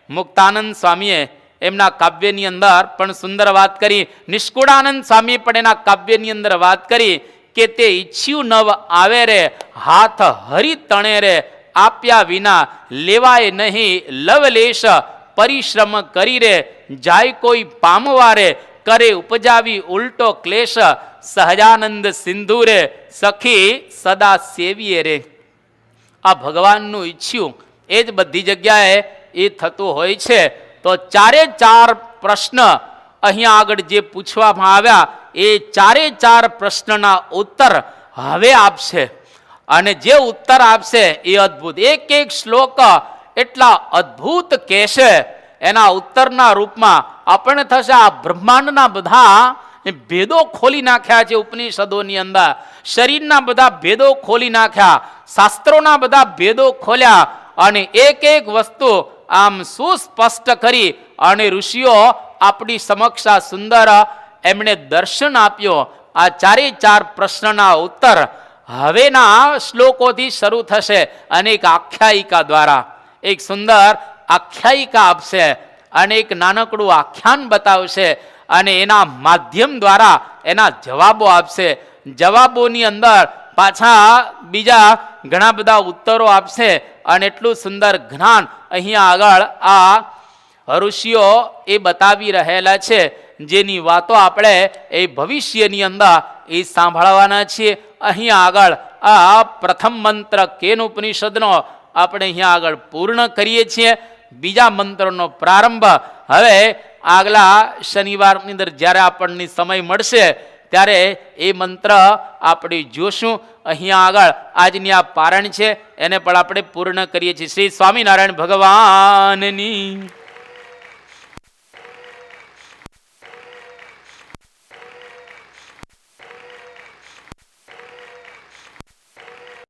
મુક્તાનંદ સ્વામીએ એમના કાવ્યની અંદર પણ સુંદર વાત કરી. નિષ્કુળાનંદ સ્વામી પણ એના કાવ્યની અંદર વાત કરી કે તે ઈચ્છ્યું નવ આવે રે, હાથ હરી તણે રે, આપ્યા વિના લેવાય નહીં લવલેશ, પરિશ્રમ કરી રે, જાય કોઈ પામવા રે, કરે ઉપજાવી ઉલટો ક્લેશ, સહજાનંદ સિંધુ રે, સખી સદા સેવીએ રે. આ ભગવાનનું ઈચ્છ્યું એ જ બધી જગ્યાએ એ થતું હોય છે. તો 4 પ્રશ્ન અહીંયા આગળ જે પૂછવામાં આવ્યા એ 4 પ્રશ્નના ઉત્તર હવે આપશે. અને જે ઉત્તર આપશે એ અદ્ભુત, એક શ્લોક એટલા અદ્ભુત કહેશે. એના ઉત્તરના રૂપમાં આપણને થશે આ બ્રહ્માંડના બધા ભેદો ખોલી નાખ્યા છે ઉપનિષદોની અંદર. શરીરના બધા ભેદો ખોલી નાખ્યા, શાસ્ત્રોના બધા ભેદો ખોલ્યા અને એક વસ્તુ આમ સુસ્પષ્ટ કરી અને ઋષિઓ આપણી સમક્ષ આ સુંદર એમણે દર્શન આપ્યો. આ 4 પ્રશ્નના ઉત્તર હવેના શ્લોકોથી શરૂ થશે અને એક આખ્યાયિકા દ્વારા એક સુંદર આખ્યાયિકા આપશે અને એક નાનકડું આખ્યાન બતાવશે અને એના માધ્યમ દ્વારા એના જવાબો આપશે. જવાબોની અંદર પાછા બીજા ઘણા બધા ઉત્તરો આપશે અને એટલું સુંદર જ્ઞાન અહીંયા આગળ આ ઋષિઓ એ બતાવી રહેલા છે, જેની વાતો આપણે એ ભવિષ્યની અંદર એ સાંભળવાના છીએ. અહીંયા આગળ આ પ્રથમ મંત્ર કેન ઉપનિષદનો આપણે અહીંયા આગળ પૂર્ણ કરીએ છીએ. બીજા મંત્રનો પ્રારંભ હવે આગલા શનિવારની અંદર જ્યારે આપણને સમય મળશે ત્યારે એ મંત્ર આપણે જોશું. અહીંયા આગળ આજની આ પારણ છે એને પણ આપણે પૂર્ણ કરીએ છીએ. શ્રી સ્વામિનારાયણ ભગવાનની